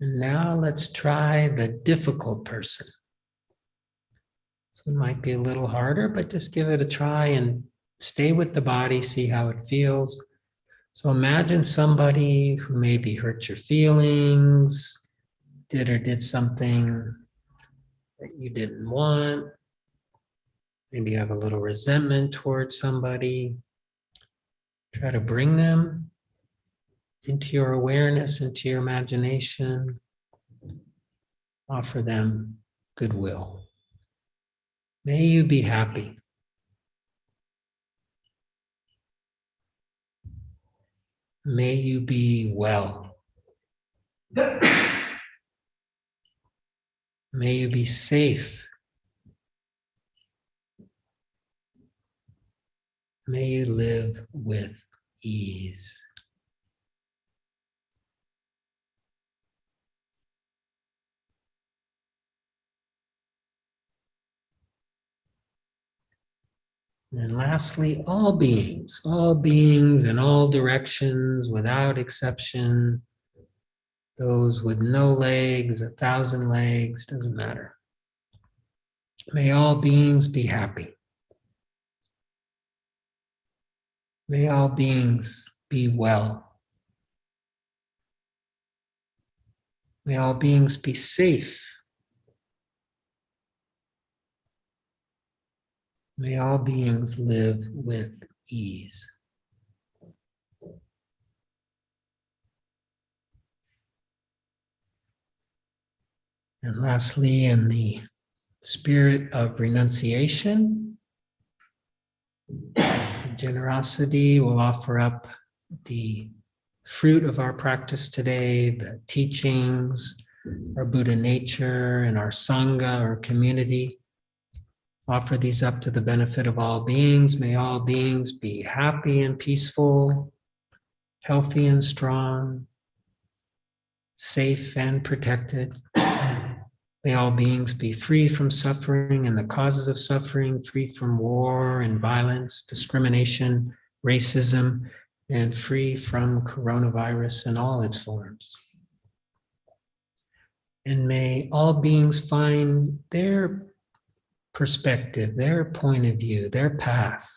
And now let's try the difficult person. So it might be a little harder, but just give it a try and stay with the body, see how it feels. So imagine somebody who maybe hurt your feelings, did something that you didn't want. Maybe you have a little resentment towards somebody. Try to bring them into your awareness, into your imagination. Offer them goodwill. May you be happy. May you be well. May you be safe. May you live with ease. And lastly, all beings in all directions, without exception, those with no legs, 1,000 legs, doesn't matter. May all beings be happy. May all beings be well. May all beings be safe. May all beings live with ease. And lastly, in the spirit of renunciation, generosity, we'll offer up the fruit of our practice today, the teachings, our Buddha nature, and our Sangha, our community. Offer these up to the benefit of all beings. May all beings be happy and peaceful, healthy and strong, safe and protected. May all beings be free from suffering and the causes of suffering, free from war and violence, discrimination, racism, and free from coronavirus in all its forms. And may all beings find their perspective, their point of view, their path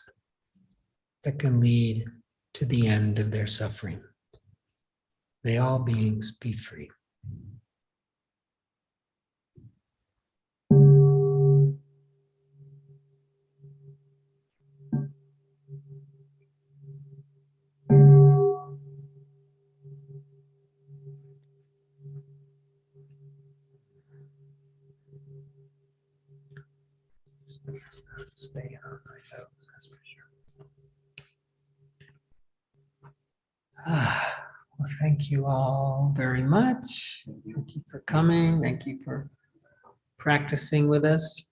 that can lead to the end of their suffering. May all beings be free. Stay on my toes, that's for sure. Well, thank you all very much. Thank you for coming. Thank you for practicing with us.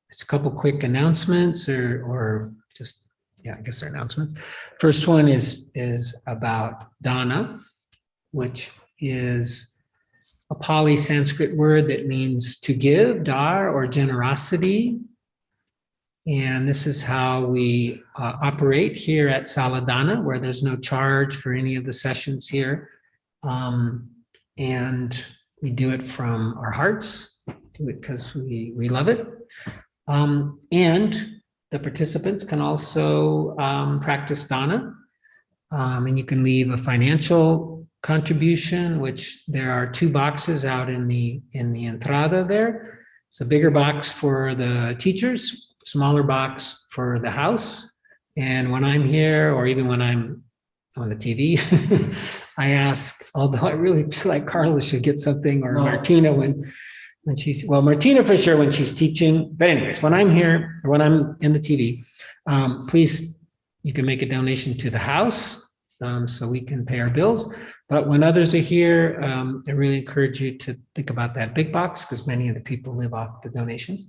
Just a couple quick announcements or just, yeah, I guess they're announcements. First one is about dana, which is a Pali Sanskrit word that means to give, dar, or generosity. And this is how we operate here at Saladana, where there's no charge for any of the sessions here. And we do it from our hearts, do it because we love it. And the participants can also practice dana. And you can leave a financial contribution, which there are 2 boxes out in the entrada there. It's a bigger box for the teachers, smaller box for the house. And when I'm here, or even when I'm on the TV, I ask, although I really feel like Carla should get something, or Martina when she's, well, Martina for sure when she's teaching. But anyways, when I'm here, or when I'm in the TV, please, you can make a donation to the house so we can pay our bills. But when others are here, I really encourage you to think about that big box, because many of the people live off the donations.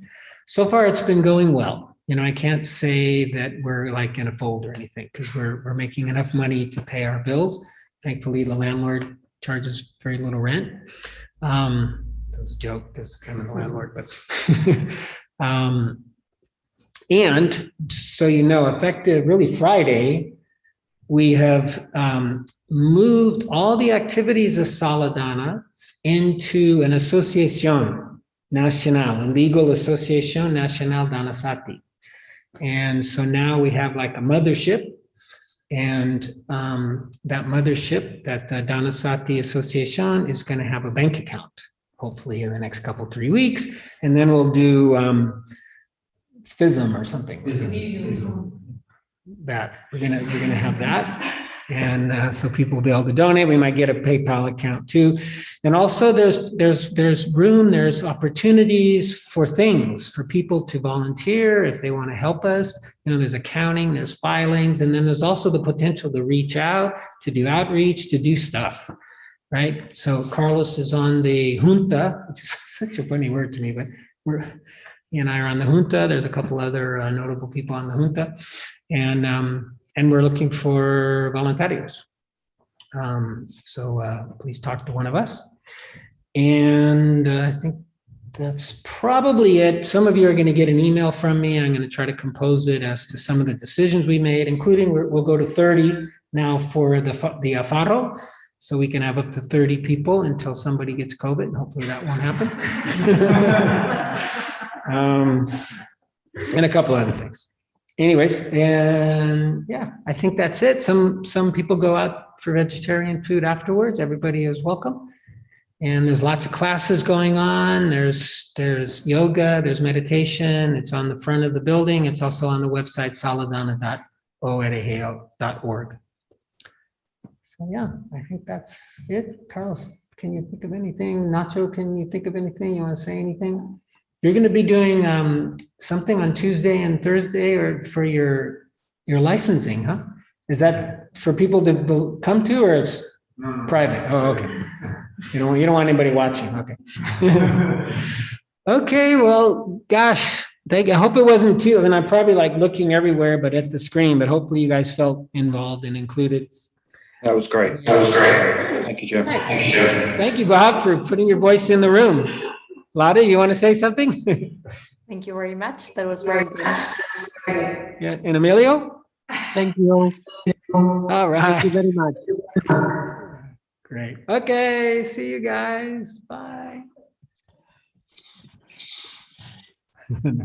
So far, it's been going well. You know, I can't say that we're like in a fold or anything, because we're making enough money to pay our bills. Thankfully, the landlord charges very little rent. That was a joke, because I'm the landlord, but and so you know, effective really Friday, we have moved all the activities of Saladana into an associación nacional, a legal association nacional Dhanasati. And so now we have like a mothership, and that mothership, that Dhanasati Association, is going to have a bank account, hopefully in the next 3 weeks, and then we'll do FISM or something. That we're gonna have that, and so people will be able to donate. We might get a PayPal account too, and also there's room, there's opportunities for things for people to volunteer if they want to help us. You know, there's accounting, there's filings, and then there's also the potential to reach out, to do outreach, to do stuff, right? So Carlos is on the junta, which is such a funny word to me, but he and I are on the junta. There's a couple other notable people on the junta. And we're looking for voluntarios. So please talk to one of us. And I think that's probably it. Some of you are going to get an email from me. I'm going to try to compose it as to some of the decisions we made, including we'll go to 30 now for the afaro. So we can have up to 30 people until somebody gets COVID, and hopefully that won't happen. And a couple other things. Anyways, and yeah, I think that's it. Some people go out for vegetarian food afterwards. Everybody is welcome. And there's lots of classes going on. There's yoga, there's meditation. It's on the front of the building. It's also on the website saladana.org. So yeah, I think that's it. Carlos, can you think of anything? Nacho, can you think of anything? You want to say anything? You're going to be doing something on Tuesday and Thursday, or for your licensing, huh? Is that for people to come to, or it's private? Oh, okay. You don't want anybody watching. Okay. Okay. Well, gosh, I hope it wasn't too. I mean, I'm probably like looking everywhere, but at the screen. But hopefully, you guys felt involved and included. That was great. Thank you, Joe. Thank you, Bob, for putting your voice in the room. Lada, you want to say something? Thank you very much. That was very good. Yeah, and Emilio? Thank you. All right. Thank you very much. Great. Okay, see you guys. Bye.